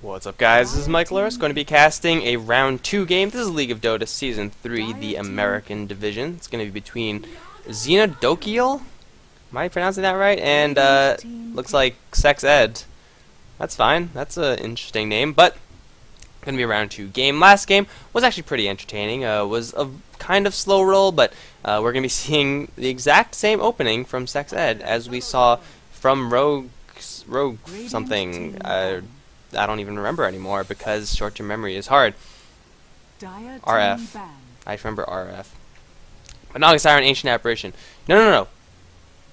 What's up, guys? This is Mike Lewis, going to be casting a round 2 game. This is League of Dota Season 3, the American Division. It's going to be between Xeno. Am I pronouncing that right? And looks like SexEd. That's fine. That's an interesting name, but going to be a round 2 game. Last game was actually pretty entertaining. Was a kind of slow roll, but we're going to be seeing the exact same opening from SexEd as we saw from Rogue something. I don't even remember anymore because short-term memory is hard. RF. I just remember RF. But Naga Siren, Ancient Apparition. No,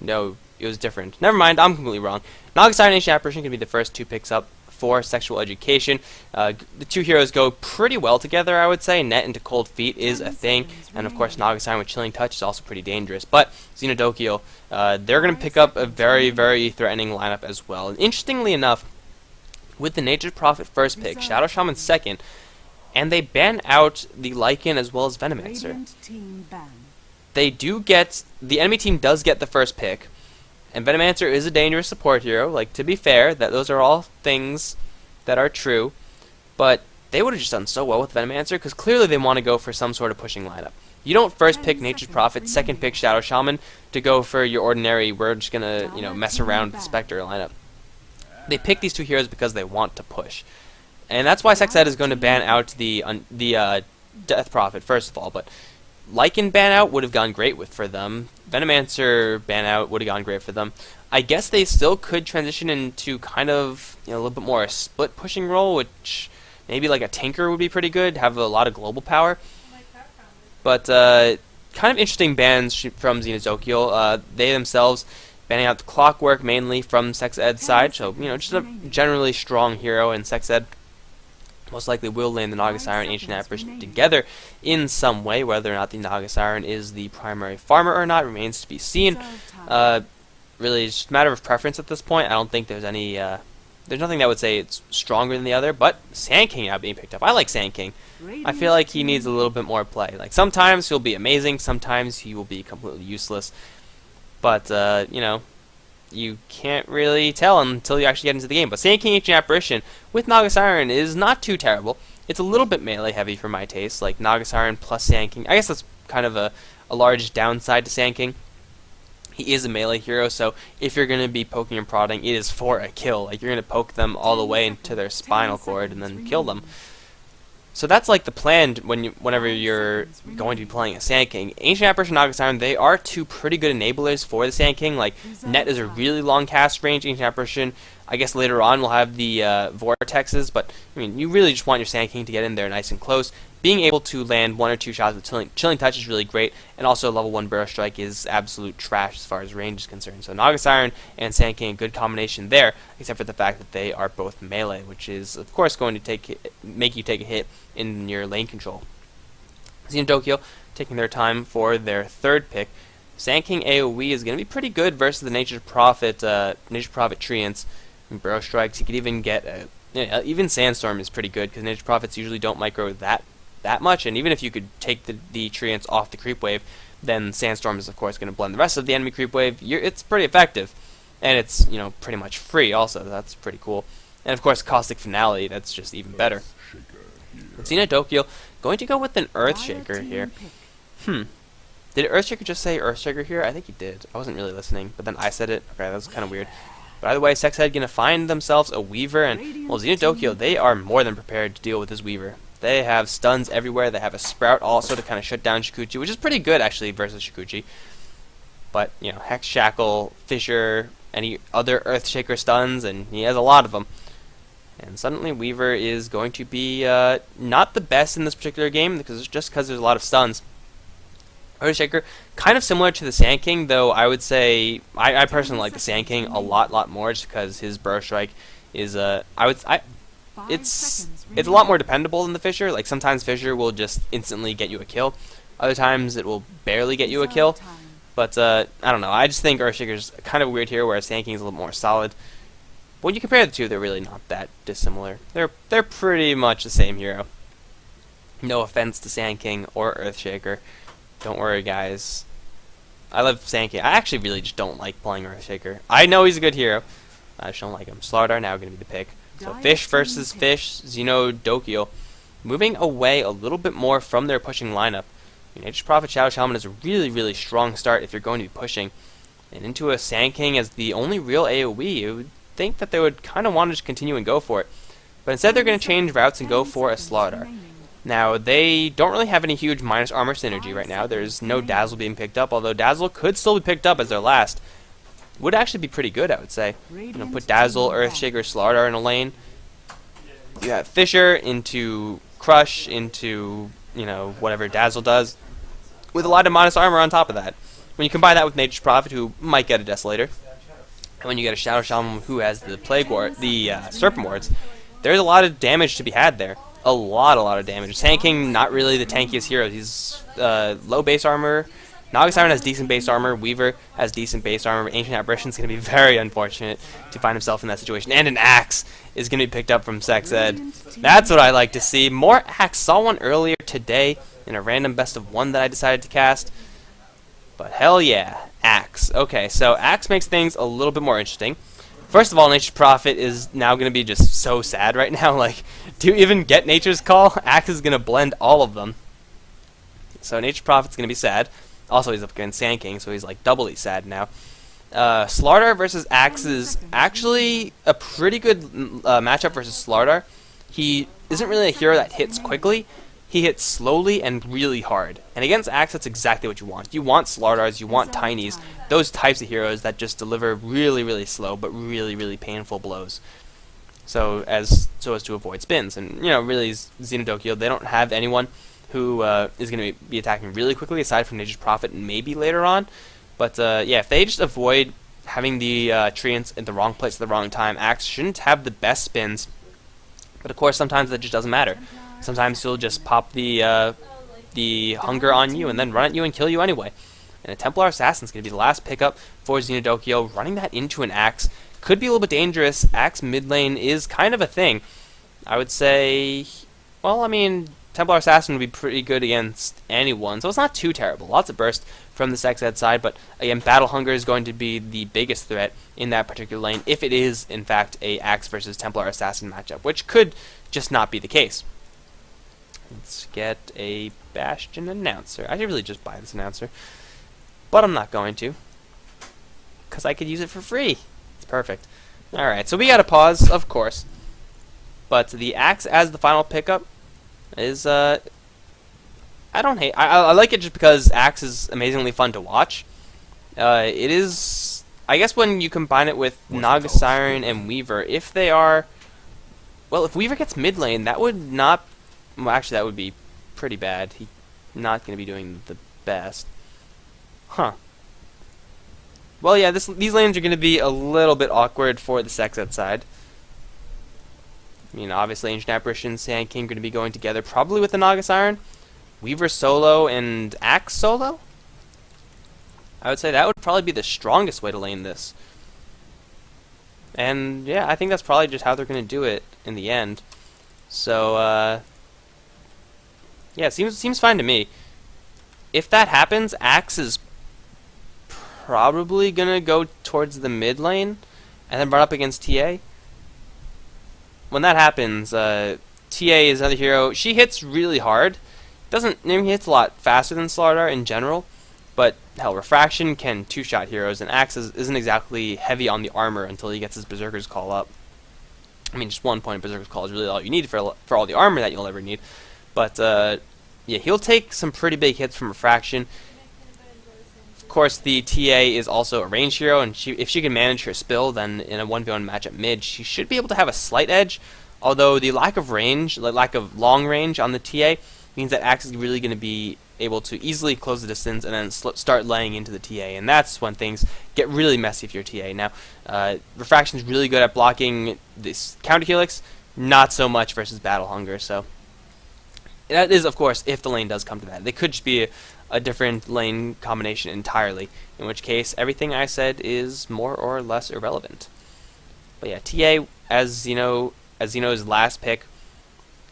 it was different. Never mind, I'm completely wrong. Naga Siren, Ancient Apparition can be the first 2 picks up for sexual education. The 2 heroes go pretty well together, I would say. Net into Cold Feet is a thing, and of course Naga Siren with Chilling Touch is also pretty dangerous. But Xeno, they're going to pick up a very, very threatening lineup as well. And interestingly enough, with the Nature's Prophet first pick, Shadow Shaman second, and they ban out the Lycan as well as Venomancer. They do get, the enemy team does get the first pick, and Venomancer is a dangerous support hero. Like, to be fair, that those are all things that are true, but they would have just done so well with Venomancer because clearly they want to go for some sort of pushing lineup. You don't first pick Nature's Prophet, second pick Shadow Shaman to go for your ordinary, we're just gonna, mess around with the Spectre lineup. They pick these 2 heroes because they want to push, and that's why SexEd is going to ban out the Death Prophet first of all. But Lycan ban out would have gone great for them. Venomancer ban out would have gone great for them. I guess they still could transition into kind of a little bit more a split pushing role, which maybe like a Tinker would be pretty good. Have a lot of global power, but kind of interesting bans from Xeno. They themselves banning out the Clockwork mainly from SexEd's side, so just a generally strong hero, and SexEd most likely will land the Naga Siren and Ancient Apparition together in some way. Whether or not the Naga Siren is the primary farmer or not remains to be seen. Really, it's just a matter of preference at this point. I don't think there's any, there's nothing that would say it's stronger than the other, but Sand King not being picked up. I like Sand King. I feel like he needs a little bit more play. Like, sometimes he'll be amazing, sometimes he will be completely useless. But, you can't really tell until you actually get into the game. But Sand King Ancient Apparition with Naga Siren is not too terrible. It's a little bit melee heavy for my taste, like Naga Siren plus Sand King. I guess that's kind of a large downside to Sand King. He is a melee hero, so if you're going to be poking and prodding, it is for a kill. Like, you're going to poke them all the way into their spinal cord and then kill them. So that's like the plan whenever you're going to be playing a Sand King. Ancient Apparition and Naga Siren, they are 2 pretty good enablers for the Sand King. Like, Net is a really long cast range. Ancient Apparition, I guess later on we'll have the Vortexes, but you really just want your Sand King to get in there nice and close. Being able to land 1 or 2 shots with Chilling Touch is really great, and also level 1 Burrow Strike is absolute trash as far as range is concerned. So Naga Siren and Sand King, a good combination there, except for the fact that they are both melee, which is of course going to make you take a hit in your lane control. Xeno taking their time for their 3rd pick. Sand King AoE is going to be pretty good versus the Nature's Prophet Treants and Burrow Strikes. You could even get even Sandstorm is pretty good because Nature's Prophets usually don't micro that much, and even if you could take the Treants off the creep wave, then Sandstorm is of course going to blend the rest of the enemy creep wave. It's pretty effective, and it's pretty much free also. That's pretty cool. And of course Caustic Finale, that's just even better. Xeno going to go with an Earthshaker here. Did Earthshaker just say Earthshaker here? I think he did. I wasn't really listening, but then I said it. Okay, that was kind of weird. But either way, SexEd going to find themselves a Weaver, and well, Xeno, they are more than prepared to deal with this Weaver. They have stuns everywhere. They have a Sprout also to kind of shut down Shikuchi, which is pretty good actually versus Shikuchi. But Hex Shackle, Fissure, any other Earthshaker stuns, and he has a lot of them. And suddenly Weaver is going to be not the best in this particular game because there's a lot of stuns. Earthshaker, kind of similar to the Sand King, though I would say I personally like the Sand King a lot more just because his Burrow Strike is it's a lot more dependable than the Fissure. Like, sometimes Fissure will just instantly get you a kill, other times it will barely get you a kill. But I don't know, I just think Earthshaker's kind of weird here, whereas Sand King's a little more solid. When you compare the 2, they're really not that dissimilar. They're pretty much the same hero. No offense to Sand King or Earthshaker. Don't worry, guys. I love Sand King. I actually really just don't like playing Earthshaker. I know he's a good hero. I just don't like him. Slardar now going to be the pick. So fish versus fish, Xeno Dokio. Moving away a little bit more from their pushing lineup. Nature's Prophet Shadow Shaman is a really strong start if you're going to be pushing. And into a Sand King as the only real AoE, you would think that they would kind of want to continue and go for it. But instead they're going to change routes and go for a Slaughter. Now, they don't really have any huge minus armor synergy right now. There's no Dazzle being picked up, although Dazzle could still be picked up as their last. Would actually be pretty good, I would say. Put Dazzle, Earthshaker, Slaughter in a lane. You got Fisher into Crush, into, whatever Dazzle does, with a lot of minus armor on top of that. When you combine that with Nature's Prophet, who might get a Desolator, and when you get a Shadow Shaman who has the Plague Ward, the Serpent Wards, there's a lot of damage to be had there. A lot of damage. Sand King, not really the tankiest hero. He's low base armor. Naga Siren has decent base armor. Weaver has decent base armor. Ancient Apparition's going to be very unfortunate to find himself in that situation. And an Axe is going to be picked up from SexEd. That's what I like to see. More Axe. Saw one earlier today in a random best of one that I decided to cast. But hell yeah, Axe. Okay, so Axe makes things a little bit more interesting. First of all, Nature's Prophet is now going to be just so sad right now. Like, do you even get Nature's Call? Axe is going to blend all of them. So Nature's Prophet's going to be sad. Also, he's up against Sand King, so he's like doubly sad now. Slardar versus Axe is actually a pretty good matchup versus Slardar. He isn't really a hero that hits quickly. He hits slowly and really hard. And against Axe, that's exactly what you want. You want Slardars, you want Tinies, those types of heroes that just deliver really slow but really painful blows. So as to avoid spins. And, really, Xeno Dokio, they don't have anyone who is going to be attacking really quickly, aside from Nature's Prophet maybe later on. But, yeah, if they just avoid having the treants in the wrong place at the wrong time, Axe shouldn't have the best spins. But, of course, sometimes that just doesn't matter. Sometimes he'll just pop the hunger on you and then run at you and kill you anyway. And a Templar Assassin's going to be the last pickup for Xeno Dokio. Running that into an Axe could be a little bit dangerous. Axe mid lane is kind of a thing. I would say, well, I mean, Templar Assassin would be pretty good against anyone, so it's not too terrible. Lots of burst from the SexEd side, but again, Battle Hunger is going to be the biggest threat in that particular lane, if it is, in fact, a Axe versus Templar Assassin matchup, which could just not be the case. Let's get a Bastion announcer. I should really just buy this announcer, but I'm not going to, because I could use it for free. It's perfect. Alright, so we got a pause, of course, but the Axe as the final pickup is, I don't hate. I like it just because Axe is amazingly fun to watch. It is, I guess, when you combine it with Naga Siren and Weaver, if they are, well, if Weaver gets mid lane, that would not, well, actually, that would be pretty bad. He's not going to be doing the best. Huh. Well, yeah, these lanes are going to be a little bit awkward for the SexEd side. I mean, obviously, Ancient Apparition, Sand King are going to be going together, probably with the Naga Siren. Weaver solo and Axe solo? I would say that would probably be the strongest way to lane this. And, yeah, I think that's probably just how they're going to do it in the end. So, yeah, it seems fine to me. If that happens, Axe is probably going to go towards the mid lane and then run up against TA. When that happens, TA is another hero. She hits really hard. He hits a lot faster than Slardar in general, but hell, Refraction can two-shot heroes, and Axe isn't exactly heavy on the armor until he gets his Berserker's Call up. I mean, just 1 point of Berserker's Call is really all you need for all the armor that you'll ever need. But, yeah, he'll take some pretty big hits from Refraction. Of course, the TA is also a range hero, and if she can manage her spill, then in a 1v1 matchup mid, she should be able to have a slight edge. Although the lack of range, lack of long range on the TA, means that Axe is really going to be able to easily close the distance and then start laying into the TA, and that's when things get really messy for your TA. Now, Refraction is really good at blocking this counter helix, not so much versus Battle Hunger. So that is, of course, if the lane does come to that. They could just be a different lane combination entirely, in which case everything I said is more or less irrelevant. But yeah, TA as Xeno's last pick.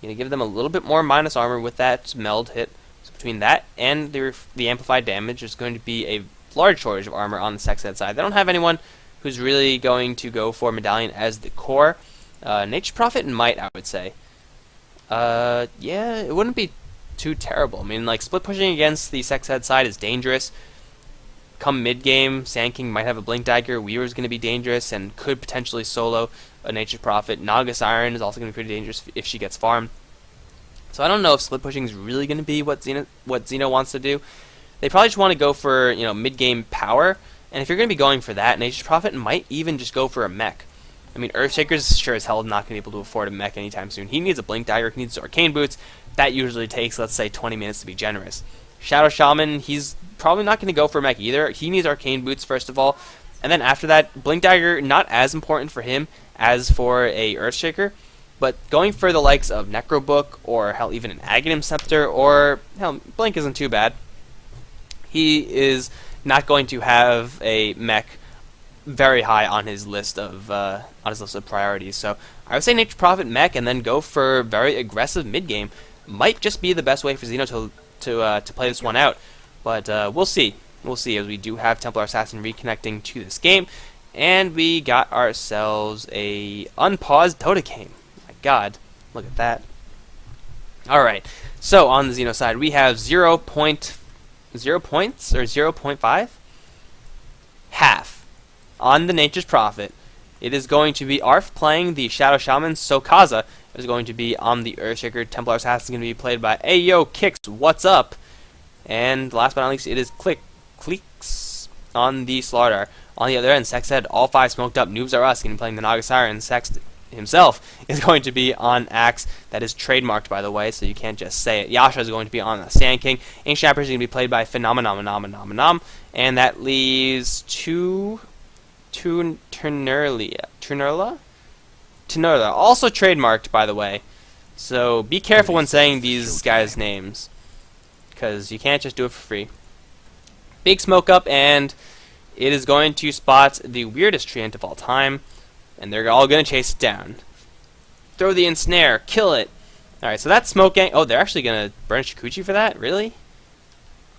Going to give them a little bit more minus armor with that meld hit. So between that and the amplified damage, there's going to be a large shortage of armor on the SexEd side. They don't have anyone who's really going to go for Medallion as the core. Nature's Prophet might, I would say. Yeah, it wouldn't be too terrible. I mean, like, split pushing against the SexEd side is dangerous. Come mid-game, Sand King might have a Blink Dagger, Weaver's going to be dangerous and could potentially solo a Nature's Prophet. Naga Siren is also going to be pretty dangerous if she gets farmed. So I don't know if split pushing is really going to be what Xeno wants to do. They probably just want to go for, you know, mid-game power, and if you're going to be going for that, Nature's Prophet might even just go for a mech. I mean, Earthshaker's sure as hell not going to be able to afford a mech anytime soon. He needs a Blink Dagger, he needs Arcane Boots. That usually takes, let's say, 20 minutes to be generous. Shadow Shaman, he's probably not going to go for a mech either. He needs Arcane Boots first of all, and then after that, Blink Dagger, not as important for him as for a Earthshaker. But going for the likes of Necrobook, or hell, even an Aghanim Scepter, or hell, Blink isn't too bad. He is not going to have a mech very high on his list of priorities. So I would say Nature's Prophet mech, and then go for very aggressive mid game. Might just be the best way for Xeno to play this one out. But we'll see. We'll see, as we do have Templar Assassin reconnecting to this game, and we got ourselves a unpaused Dota game. God, look at that. Alright, so on the Xeno side, we have 0 points, or 0.5? Half. On the Nature's Prophet, it is going to be Arf playing the Shadow Shaman. Sokaza is going to be on the Earthshaker. Templar Assassin is going to be played by Ayo Kicks, what's up? And last but not least, it is Cleeks on the Slaughter. On the other end, SexEd, all 5 smoked up. Noobs Are Us, going to be playing the Naga Siren. Sex himself is going to be on Axe. That is trademarked, by the way, so you can't just say it. Yasha is going to be on the Sand King. Ancient Apparition is going to be played by Phenomenom. And that leaves Tunerla, also trademarked, by the way. So be careful when saying these guys' names, because you can't just do it for free. Big smoke up, and it is going to spot the weirdest treant of all time. And they're all going to chase it down. Throw the ensnare. Kill it. Alright, so that's Smoke Gang. Oh, they're actually going to burn Shikuchi for that? Really?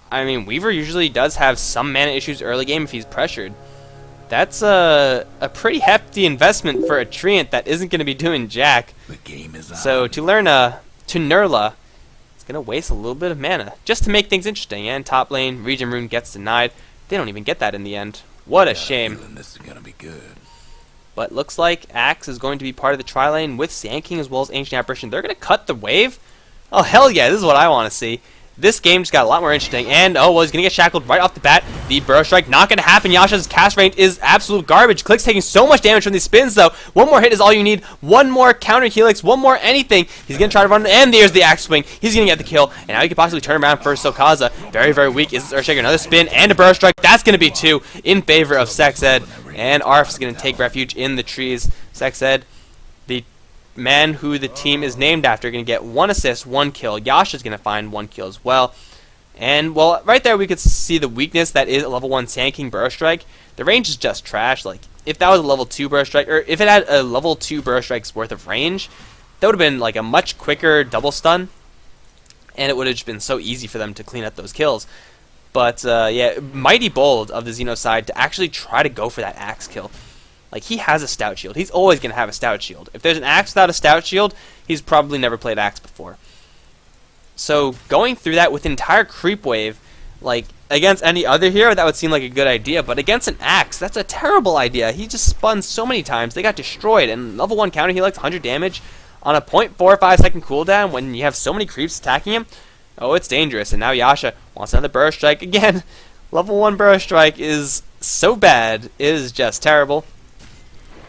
I mean, Weaver usually does have some mana issues early game if he's pressured. That's a pretty hefty investment for a treant that isn't going to be doing jack. The game is on. So to learn Tunerla, it's going to waste a little bit of mana just to make things interesting. And top lane, Region Rune gets denied. They don't even get that in the end. What a shame. This is going to be good. But looks like Axe is going to be part of the tri-lane with Sand King as well as Ancient Apparition. They're going to cut the wave? Oh, hell yeah, this is what I want to see. This game just got a lot more interesting, and oh, well, he's going to get shackled right off the bat. The Burrow Strike, not going to happen. Yasha's cast range is absolute garbage. Click's taking so much damage from these spins, though. One more hit is all you need. One more counter helix, one more anything. He's going to try to run, and there's the Axe Swing. He's going to get the kill, and now he can possibly turn around for Sokaza. Very, very weak is Earthshaker. Another spin, and a Burrow Strike. That's going to be 2 in favor of SexEd, and Arf's going to take refuge in the trees. SexEd, the man who the team is named after, going to get 1 assist, 1 kill. Yasha's going to find 1 kill as well. And, well, right there we could see the weakness that is a level 1 Sand King Burrow Strike. The range is just trash. Like, if that was a level 2 Burrow Strike, or if it had a level 2 Burrow Strike's worth of range, that would have been, like, a much quicker double stun. And it would have just been so easy for them to clean up those kills. But, yeah, mighty bold of the Xeno side to actually try to go for that Axe kill. Like, he has a Stout Shield. He's always going to have a Stout Shield. If there's an Axe without a Stout Shield, he's probably never played Axe before. So going through that with an entire creep wave, like against any other hero, that would seem like a good idea. But against an Axe, that's a terrible idea. He just spun so many times. They got destroyed. And level 1 counter helix, 100 damage on a 0.45 second cooldown when you have so many creeps attacking him. Oh, it's dangerous. And now Yasha wants another Burrow Strike. Again, level 1 Burrow Strike is so bad. It is just terrible.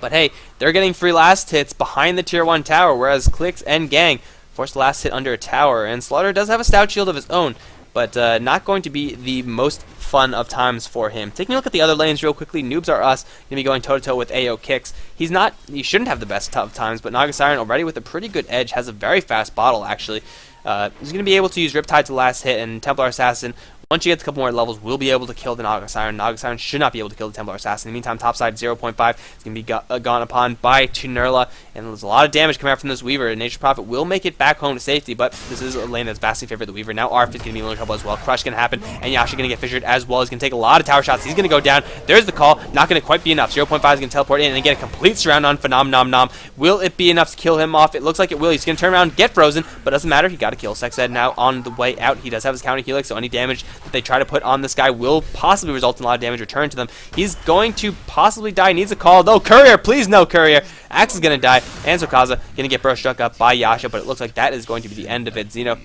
But hey, they're getting free last hits behind the tier 1 tower, whereas Clicks and Gang forced the last hit under a tower. And Slaughter does have a Stout Shield of his own, but not going to be the most fun of times for him. Taking a look at the other lanes real quickly, Noobs Are Us going to be going toe-to-toe with AO Kicks. He shouldn't have the best of times, but Naga Siren already with a pretty good edge, has a very fast bottle actually. He's going to be able to use Riptide to last hit, and Templar Assassin Once she gets a couple more levels, we'll be able to kill the Naga Siren. Naga Siren should not be able to kill the Templar Assassin. In the meantime, topside 0.5 is going to be gone upon by Tunerla, and there's a lot of damage coming out from this Weaver. Nature's Prophet will make it back home to safety, but this is a lane that's vastly favored the Weaver. Now Arf is going to be in a little trouble as well. Crush going to happen, and Yasha going to get fissured as well. He's going to take a lot of tower shots. He's going to go down. There's the call. Not going to quite be enough. 0.5 is going to teleport in and get a complete surround on Phenomenom. Will it be enough to kill him off? It looks like it will. He's going to turn around, get frozen, but doesn't matter. He got to kill. SexEd now on the way out. He does have his counter helix, so any damage that they try to put on this guy will possibly result in a lot of damage returned to them. He's going to possibly die. Needs a call. No, Courier, please no Courier. Axe is going to die, and Sokaza going to get burst struck up by Yasha, but it looks like that is going to be the end of it. Xeno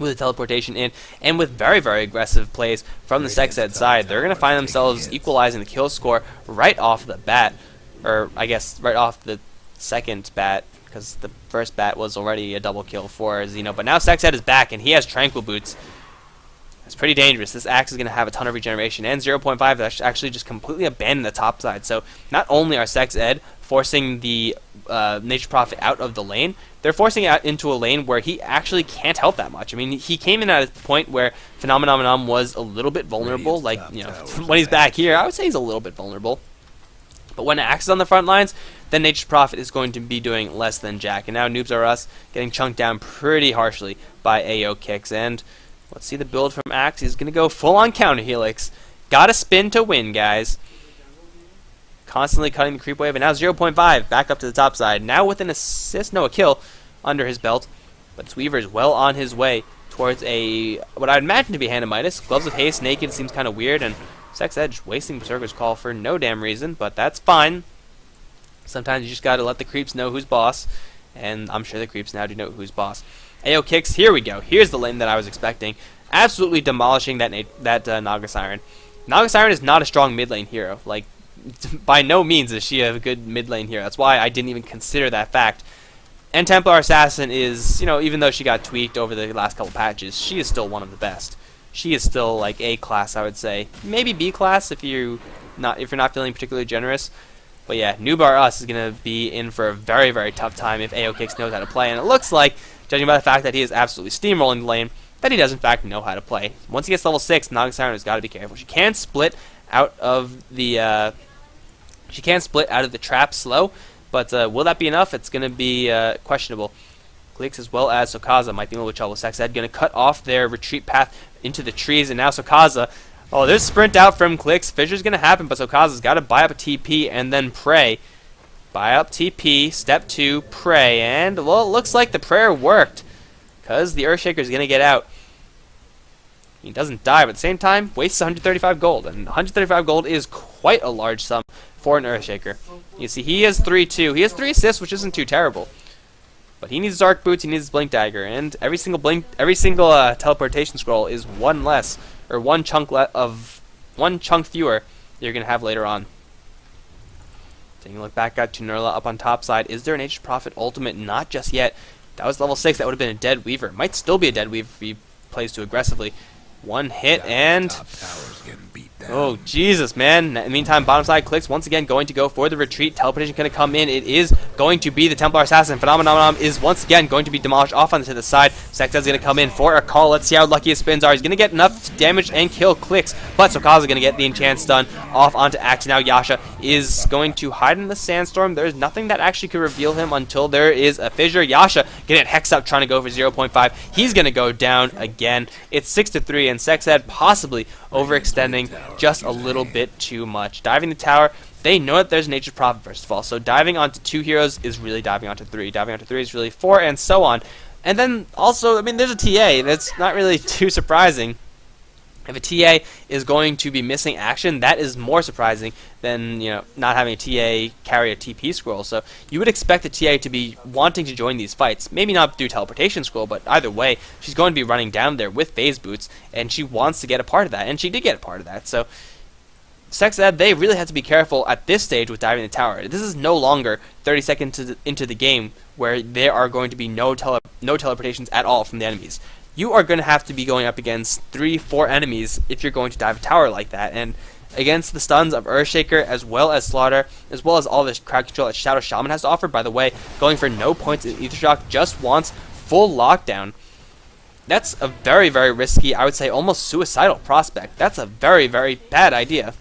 with a teleportation in, and with very, very aggressive plays from the SexEd side, they're going to find themselves equalizing the kill score right off the bat, or I guess right off the second bat, because the first bat was already a double kill for Xeno. But now SexEd is back, and he has Tranquil Boots. It's pretty dangerous. This axe is going to have a ton of regeneration, and 0.5 is actually just completely abandoned the top side. So not only are SexEd forcing the Nature's Prophet out of the lane, they're forcing it out into a lane where he actually can't help that much. I mean, he came in at a point where Phenomenon was a little bit vulnerable. Like, you know, when he's back here, I would say he's a little bit vulnerable. But when Axe is on the front lines, then Nature's Prophet is going to be doing less than jack. And now Noobs Are Us getting chunked down pretty harshly by AO kicks. And let's see the build from Axe. He's going to go full-on counter helix. Gotta spin to win, guys. Constantly cutting the creep wave, and now 0.5 back up to the top side. Now with an assist, no, a kill under his belt. But Weaver is well on his way towards a what I'd imagine to be Hand of Midas. Gloves of Haste, naked seems kind of weird, and SexEd wasting Berserker's Call for no damn reason, but that's fine. Sometimes you just gotta let the creeps know who's boss, and I'm sure the creeps now do know who's boss. AO kicks, here we go. Here's the lane that I was expecting. Absolutely demolishing that Naga Siren. Naga Siren is not a strong mid lane hero. Like, by no means is she a good mid lane hero. That's why I didn't even consider that fact. And Templar Assassin is, you know, even though she got tweaked over the last couple patches, she is still one of the best. She is still like A class, I would say. Maybe B class if you're not feeling particularly generous. But yeah, Noob Are Us is gonna be in for a very, very tough time if AO Kicks knows how to play. And it looks like, judging by the fact that he is absolutely steamrolling the lane, that he does in fact know how to play. Once he gets level 6, Naga Siren has got to be careful. She can split out of the trap slow, but will that be enough? It's going to be questionable. Gleeks as well as Sokaza might be in a little trouble. SexEd going to cut off their retreat path into the trees, and now Sokaza, oh, there's sprint out from Gleeks. Fissure's going to happen, but Sokaza's got to buy up a TP and then pray. Buy up TP, step 2, pray, and, well, it looks like the prayer worked, because the Earthshaker is going to get out. He doesn't die, but at the same time, wastes 135 gold, and 135 gold is quite a large sum for an Earthshaker. You see, he has 3 too. He has 3 assists, which isn't too terrible. But he needs his Arc Boots, he needs his Blink Dagger, and every single teleportation scroll is one less, or one chunk fewer you're gonna have later on. Taking a look back at Tunerla up on top side. Is there an Nature's Prophet ultimate? Not just yet. That was level 6. That would have been a dead Weaver. Might still be a dead Weaver if he plays too aggressively. One hit and oh Jesus, man. In the meantime, bottom side clicks once again going to go for the retreat. Teleportation going to come in. It is going to be the Templar Assassin. Phenomenon is once again going to be demolished off onto the side. SexEd's going to come in for a call. Let's see how lucky his spins are. He's going to get enough damage and kill clicks, but Sokaza going to get the enchant stun off onto Axe. Now Yasha is going to hide in the sandstorm. There's nothing that actually could reveal him until there is a fissure. Yasha getting hexed up trying to go for 0.5. He's going to go down again. It's 6-3, and SexEd possibly overextending just a little bit too much. Diving the tower, they know that there's a Nature's Prophet first of all, so diving onto 2 heroes is really diving onto 3. Diving onto 3 is really 4, and so on. And then also, I mean, there's a TA. That's not really too surprising. If a TA is going to be missing action, that is more surprising than, you know, not having a TA carry a TP scroll. So you would expect the TA to be wanting to join these fights. Maybe not do teleportation scroll, but either way, she's going to be running down there with phase boots, and she wants to get a part of that, and she did get a part of that. So SexEd, they really have to be careful at this stage with diving the tower. This is no longer 30 seconds into the game where there are going to be no teleportations at all from the enemies. You are going to have to be going up against 3-4 enemies if you're going to dive a tower like that. And against the stuns of Earthshaker, as well as Slaughter, as well as all this crowd control that Shadow Shaman has to offer, by the way, going for no points in Aether Shock, just wants full lockdown. That's a very, very risky, I would say almost suicidal prospect. That's a very, very bad idea.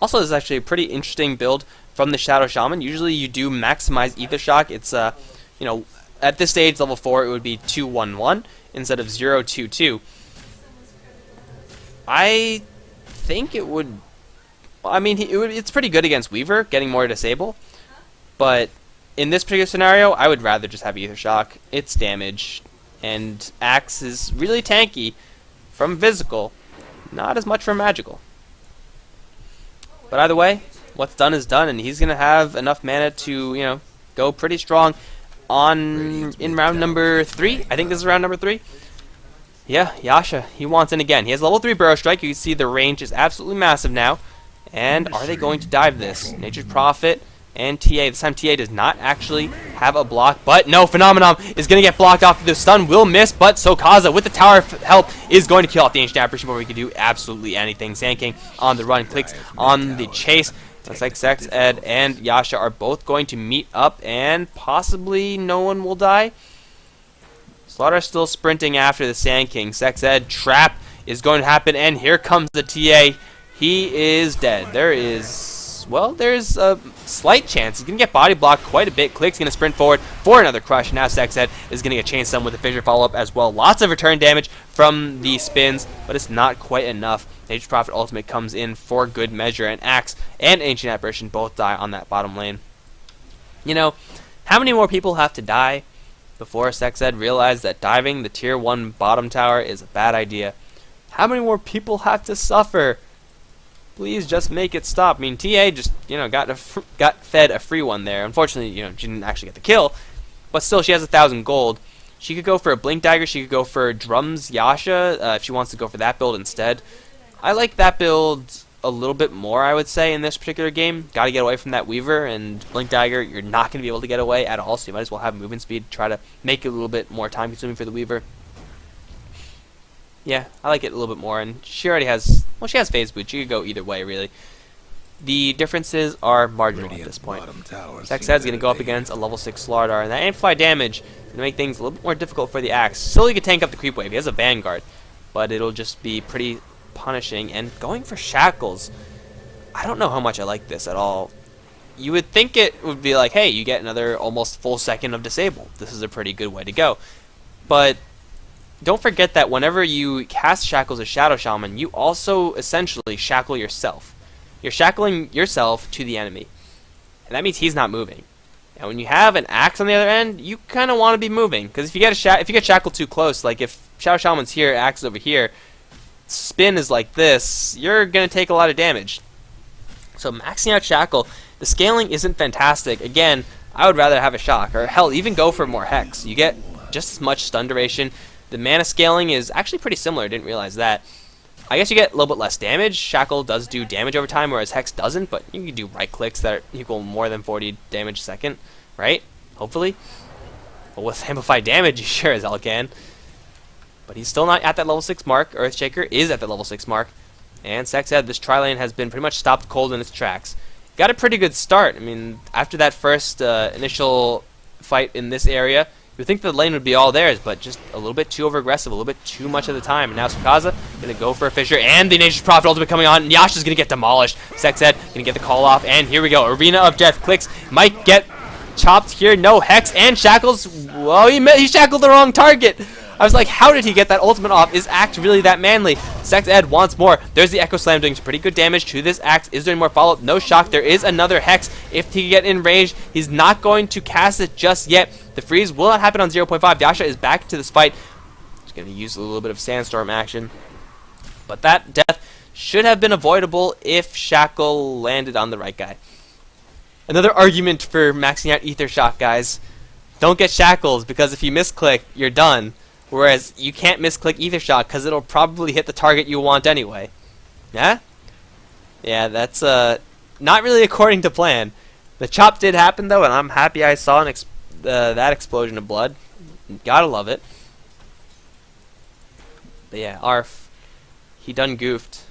Also, this is actually a pretty interesting build from the Shadow Shaman. Usually you do maximize Ether Shock. It's, you know, at this stage, level 4, it would be 2-1-1 instead of 0-2-2. I think it would... I mean, it's pretty good against Weaver, getting more disable. But in this particular scenario, I would rather just have Ether Shock. It's damage. And Axe is really tanky from physical. Not as much from magical. But either way, what's done is done, and he's going to have enough mana to, you know, go pretty strong in round number 3. I think this is round number 3. Yeah, Yasha, he wants in again. He has level 3 Burrow Strike. You can see the range is absolutely massive now. And are they going to dive this? Nature's Prophet and TA. This time TA does not actually have a block, but no, Phenomenon is going to get blocked off. The stun will miss, but Sokaza with the tower help is going to kill off the Ancient Apparition before we can do absolutely anything. Sand King on the run, clicks on the chase. Looks like SexEd and Yasha are both going to meet up, and possibly no one will die. Slaughter still sprinting after the Sand King. SexEd trap is going to happen, and here comes the TA. He is dead. There's a slight chance. He's going to get body blocked quite a bit. Click's going to sprint forward for another crush. Now SexEd is going to get chain stun with a fissure follow-up as well. Lots of return damage from the spins, but it's not quite enough. Nature's Prophet Ultimate comes in for good measure, and Axe and Ancient Apparition both die on that bottom lane. You know, how many more people have to die before SexEd realized that diving the tier 1 bottom tower is a bad idea? How many more people have to suffer? Please just make it stop. I mean, TA just, you know, got fed a free one there. Unfortunately, you know, she didn't actually get the kill, but still, she has 1,000 gold. She could go for a Blink Dagger. She could go for Drums Yasha if she wants to go for that build instead. I like that build a little bit more, I would say, in this particular game. Got to get away from that Weaver, and Blink Dagger, you're not going to be able to get away at all, so you might as well have movement speed to try to make it a little bit more time consuming for the Weaver. Yeah, I like it a little bit more, and she already has, well, she has Phase Boot. She could go either way, really. The differences are marginal at this point. SexEd's going to go up against a level 6 Slardar, and that Amplify damage is going to make things a little bit more difficult for the Axe. Still, he can tank up the creep wave. He has a Vanguard, but it'll just be pretty punishing. And going for Shackles, I don't know how much I like this at all. You would think it would be like, hey, you get another almost full second of disable. This is a pretty good way to go. But don't forget that whenever you cast Shackles as Shadow Shaman, you also essentially shackle yourself. You're shackling yourself to the enemy. And that means he's not moving. And when you have an Axe on the other end, you kind of want to be moving. Because if you get shackled too close, like if Shadow Shaman's here, Axe is over here, spin is like this, you're going to take a lot of damage. So maxing out Shackle, the scaling isn't fantastic. Again, I would rather have a Shock, or hell, even go for more Hex. You get just as much stun duration. The mana scaling is actually pretty similar, didn't realize that. I guess you get a little bit less damage. Shackle does do damage over time, whereas Hex doesn't, but you can do right clicks that equal more than 40 damage a second, right? Hopefully. But with Amplified damage, you sure as hell can. But he's still not at that level 6 mark. Earthshaker is at the level 6 mark. And SexEd, this tri-lane has been pretty much stopped cold in its tracks. Got a pretty good start. I mean, after that first initial fight in this area, you would think the lane would be all theirs, but just a little bit too over-aggressive, a little bit too much of the time. And now Sukaza going to go for a Fissure, and the Nature's Prophet ultimate coming on. Yasha's going to get demolished. SexEd going to get the call off, and here we go. Arena of Death clicks. Might get chopped here. No Hex and Shackles. Well, he shackled the wrong target. I was like, how did he get that ultimate off? Is Axe really that manly? SexEd wants more. There's the Echo Slam doing some pretty good damage to this Axe. Is there any more follow-up? No Shock. There is another Hex. If he can get in range, he's not going to cast it just yet. The freeze will not happen on 0.5. Yasha is back into this fight. He's going to use a little bit of Sandstorm action. But that death should have been avoidable if Shackle landed on the right guy. Another argument for maxing out Ether Shock, guys. Don't get Shackles, because if you misclick, you're done. Whereas you can't misclick Ether Shock because it'll probably hit the target you want anyway. Yeah? Yeah, that's not really according to plan. The chop did happen though, and I'm happy I saw that explosion of blood. Gotta love it. But yeah, Arf, he done goofed.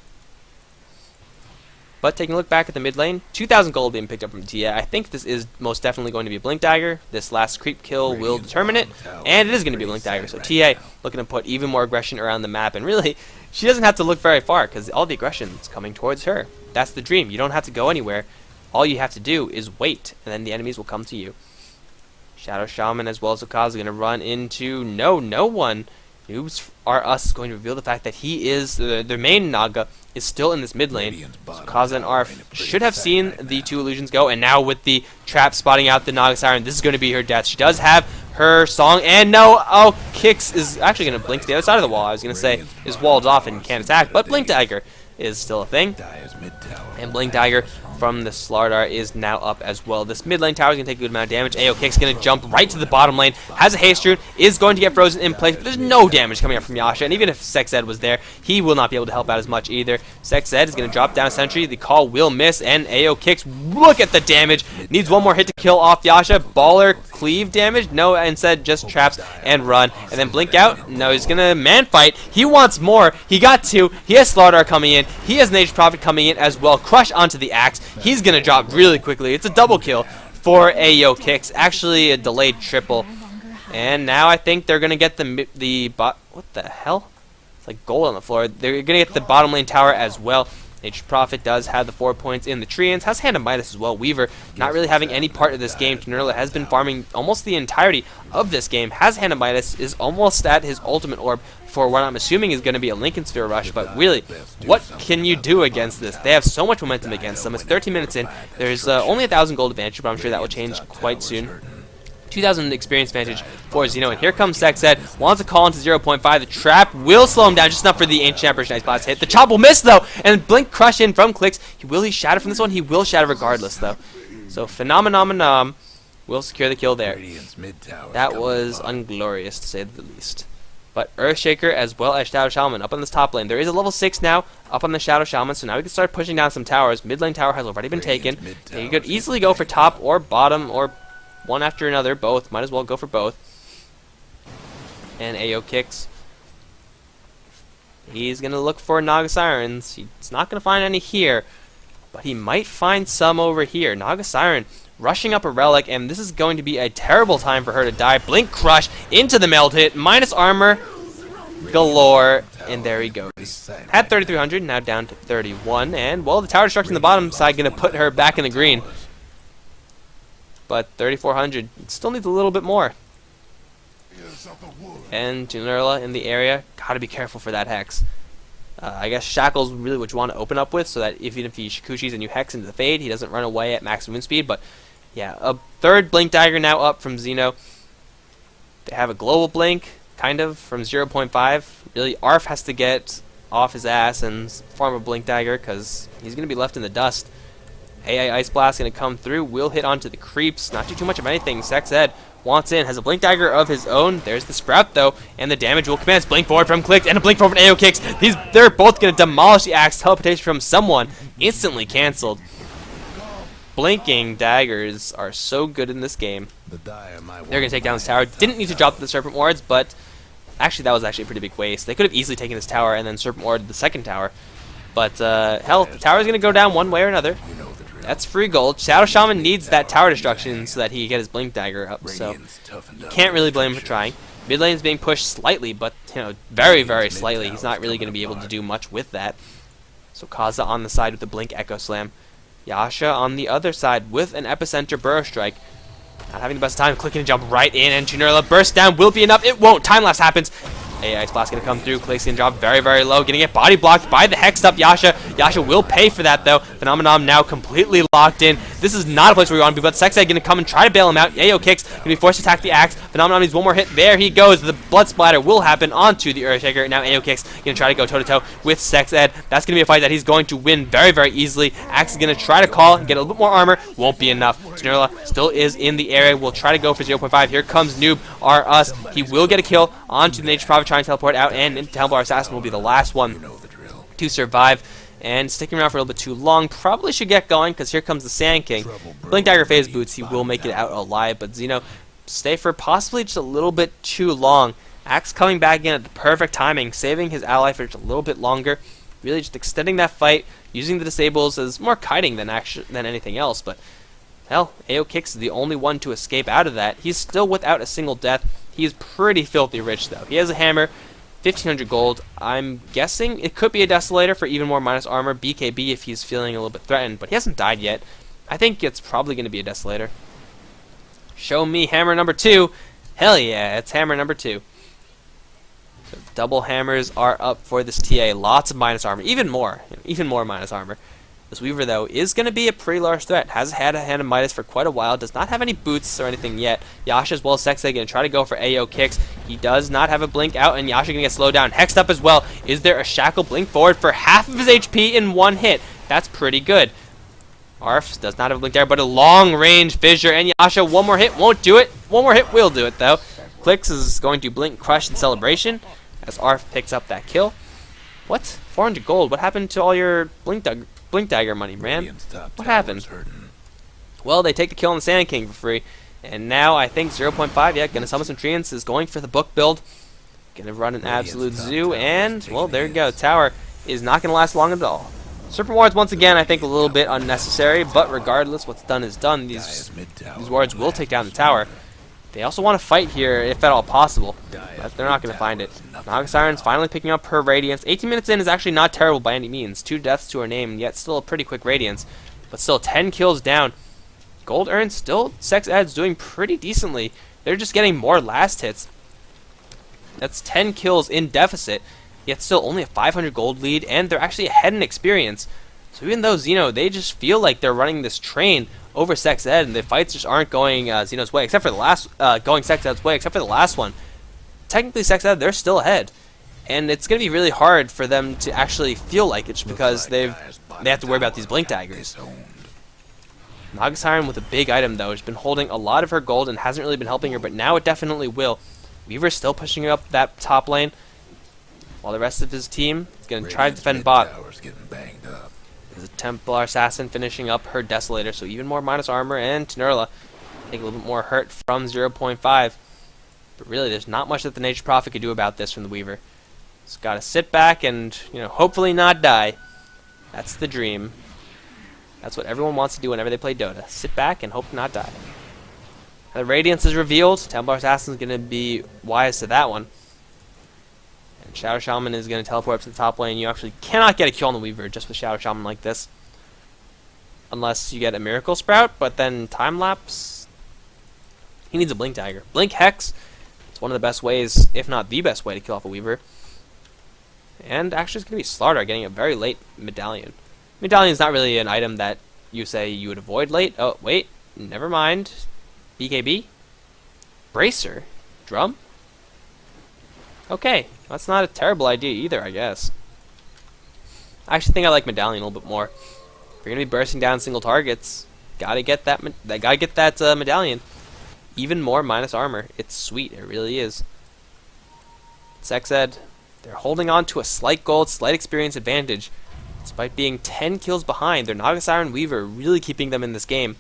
But taking a look back at the mid lane, 2,000 gold being picked up from Tia. I think this is most definitely going to be a Blink Dagger. This last creep kill will determine it, and it is going to be a Blink Dagger. So Tia looking to put even more aggression around the map, and really, she doesn't have to look very far because all the aggression is coming towards her. That's the dream. You don't have to go anywhere. All you have to do is wait, and then the enemies will come to you. Shadow Shaman as well as Okaza going to run into no one. Noobs are us going to reveal the fact that he is their main Naga is still in this mid lane. So Kaza and Arf should have seen the two illusions go, and now with the trap spotting out the Naga Siren, this is going to be her death. She does have her song, and no, oh, Kix is actually going to blink to the other side of the wall. I was going to say is walled off and can't attack, but Blink Dagger is still a thing, and Blink Dagger from the Slardar is now up as well. This mid lane tower is going to take a good amount of damage. AO Kick's going to jump right to the bottom lane, has a haste rune, is going to get frozen in place, but there's no damage coming up from Yasha, and even if SexEd was there, he will not be able to help out as much either. SexEd is going to drop down a sentry, the call will miss, and AO Kicks, look at the damage, needs one more hit to kill off Yasha. Baller cleave damage, no, instead just traps and run, and then blink out. No, he's going to man fight, he wants more, he got two, he has Slardar coming in, he has Nature's Prophet coming in as well, crush onto the axe. He's going to drop really quickly. It's a double kill for AO Kicks. Actually, a delayed triple. And now I think they're going to get the bot. What the hell? It's like gold on the floor. They're going to get the bottom lane tower as well. Nature's Prophet does have the 4 points in the Treants. Has Hand of Midas as well. Weaver not really having any part of this game. Tunerla has been farming almost the entirety of this game. Has Hand of Midas, is almost at his ultimate orb for what I'm assuming is going to be a Lincoln Sphere rush, but really, what can you do against this? They have so much momentum against them. It's 13 minutes in. There's only 1,000 gold advantage, but I'm sure that will change quite soon. 2,000 experience advantage for Xeno, and here comes SexEd, wants to call into 0.5. The trap will slow him down just enough for the Ancient Apparition Ice Blast hit. The chop will miss, though, and Blink crush in from Clicks. Will he shatter from this one? He will shatter regardless, though. So Phenomenom will secure the kill there. That was unglorious, to say the least. But Earthshaker as well as Shadow Shaman up on this top lane. There is a level 6 now up on the Shadow Shaman, so now we can start pushing down some towers. Mid lane tower has already been taken. And you could easily go for top or bottom or one after another. Both. Might as well go for both. And AO Kicks. He's going to look for Naga Sirens. He's not going to find any here, but he might find some over here. Naga Siren rushing up a relic, and this is going to be a terrible time for her to die. Blink crush into the meld hit, minus armor galore, and there he goes. Had 3,300, now down to 31, and well, the tower destruction on the bottom side going to put her back in the green. But 3,400 still needs a little bit more. And Tunerla in the area, gotta be careful for that hex. I guess Shackle's really what you want to open up with, so that even if he Shikuchis and you hex into the fade, he doesn't run away at max moon speed. But yeah, a third Blink Dagger now up from Xeno. They have a global blink, kind of, from 0.5. Really, Arf has to get off his ass and farm a Blink Dagger, because he's going to be left in the dust. AI Ice Blast going to come through, will hit onto the creeps, not too much of anything. SexEd wants in, has a Blink Dagger of his own. There's the Sprout, though, and the damage will commence. Blink forward from Clicks, and a Blink forward from AO Kicks. They're both going to demolish the axe. Teleportation from someone, instantly cancelled. Blinking daggers are so good in this game. They're going to take down this tower. Didn't need to drop the Serpent Wards, but actually that was actually a pretty big waste. They could have easily taken this tower and then Serpent Warded the second tower. But hell, the tower is going to go down one way or another. That's free gold. Shadow Shaman needs that tower destruction so that he can get his Blink Dagger up, so you can't really blame him for trying. Mid lane is being pushed slightly, but very, very slightly. He's not really going to be able to do much with that. So Kaza on the side with the Blink Echo Slam. Yasha on the other side with an Epicenter Burrow Strike. Not having the best time, clicking and jump right in, and Tunerla burst down, will be enough. It won't. Time lapse happens. AI Ice Blast going to come through. Clicks going to drop very, very low. Going to get body blocked by the hexed up Yasha. Yasha will pay for that, though. Phenomenon now completely locked in. This is not a place where we want to be, but SexEd going to come and try to bail him out. AO Kicks going to be forced to attack the axe. Phenomenon needs one more hit. There he goes. The blood splatter will happen onto the Earthshaker. Now AO Kicks going to try to go toe-to-toe with SexEd. That's going to be a fight that he's going to win very, very easily. Axe is going to try to call and get a little bit more armor. Won't be enough. Tunerla still is in the area. We'll try to go for 0.5. Here comes Noob R Us. He will get a kill onto the Nature's Prophet, trying to teleport out, and Templar Assassin will be the last one to survive. And sticking around for a little bit too long, probably should get going, because here comes the Sand King. Blink Dagger Phase Boots, he will make it out alive, but Xeno stay for possibly just a little bit too long. Axe coming back in at the perfect timing, saving his ally for just a little bit longer. really just extending that fight, using the disables as more kiting than anything else. But hell, AO Kicks is the only one to escape out of that. He's still without a single death. He's pretty filthy rich though. He has a hammer, 1500 gold. I'm guessing it could be a Desolator for even more minus armor, BKB if he's feeling a little bit threatened, but he hasn't died yet. I think it's probably going to be a Desolator. Show me hammer number 2. Hell yeah, it's hammer number 2. So double hammers are up for this TA. Lots of minus armor, even more minus armor. This Weaver though is going to be a pretty large threat. Has had a hand of Midas for quite a while. Does not have any boots or anything yet. Yasha as well as SexEd going to try to go for AO kicks. He does not have a blink out, and Yasha going to get slowed down. Hexed up as well. Is there a shackle blink forward for half of his HP in one hit? That's pretty good. Arf does not have a blink there, but a long range fissure, and Yasha, one more hit won't do it. One more hit will do it though. Clicks is going to blink, crush, and celebration as Arf picks up that kill. What? 400 gold. What happened to all your blink dagger money, man? What happened? Well, they take the kill on the Sand King for free, and now I think 0.5, yeah, gonna summon some treants, is going for the book build. Gonna run an absolute zoo, and well, there you go. Tower is not gonna last long at all. Serpent wards once again, I think a little bit unnecessary, but regardless, what's done is done. These wards will take down the tower. They also want to fight here, if at all possible, but they're not going to find it. Naga Siren's finally picking up her Radiance. 18 minutes in is actually not terrible by any means. 2 deaths to her name, yet still a pretty quick Radiance. But still, 10 kills down. Gold earned, still, SexEd's doing pretty decently. They're just getting more last hits. That's 10 kills in deficit, yet still only a 500 gold lead, and they're actually ahead in experience. So even though Xeno, they just feel like they're running this train over SexEd, and the fights just aren't going Xeno's way, except for the last going SexEd's way, except for the last one. Technically, SexEd, they're still ahead, and it's going to be really hard for them to actually feel like it, just because they have to worry about these blink daggers. Naga Siren with a big item though has been holding a lot of her gold and hasn't really been helping her, but now it definitely will. Weaver's still pushing her up that top lane, while the rest of his team is going to try to defend bot. There's a Templar Assassin finishing up her Desolator, so even more minus armor, and Tenurla take a little bit more hurt from 0.5. But really, there's not much that the Nature Prophet could do about this from the Weaver. Just got to sit back and, hopefully not die. That's the dream. That's what everyone wants to do whenever they play Dota. Sit back and hope to not die. Now the Radiance is revealed. Templar Assassin is going to be wise to that one. And Shadow Shaman is going to teleport up to the top lane. You actually cannot get a kill on the Weaver just with Shadow Shaman like this. Unless you get a Miracle Sprout, but then Time Lapse. He needs a Blink Dagger. Blink Hex. It's one of the best ways, if not the best way, to kill off a Weaver. And actually it's going to be Slardar getting a very late Medallion. Medallion is not really an item that you say you would avoid late. Oh, wait. Never mind. BKB? Bracer? Drum? Okay, that's not a terrible idea either, I guess. I actually think I like Medallion a little bit more. If you're gonna be bursting down single targets, gotta get that Medallion. Even more minus armor. It's sweet, it really is. SexEd, they're holding on to a slight gold, slight experience advantage, despite being 10 kills behind. Their Naga Siren Weaver really keeping them in this game.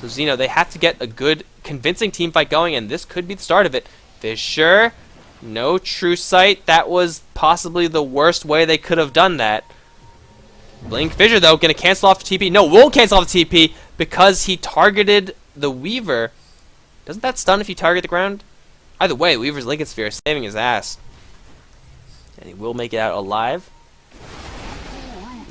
So Xeno, they have to get a good, convincing team fight going, and this could be the start of it. Fissure. No true sight. That was possibly the worst way they could have done that. Blink Fissure, though, going to cancel off the TP. No, won't cancel off the TP because he targeted the Weaver. Doesn't that stun if you target the ground? Either way, Weaver's Lincoln Sphere is saving his ass. And he will make it out alive.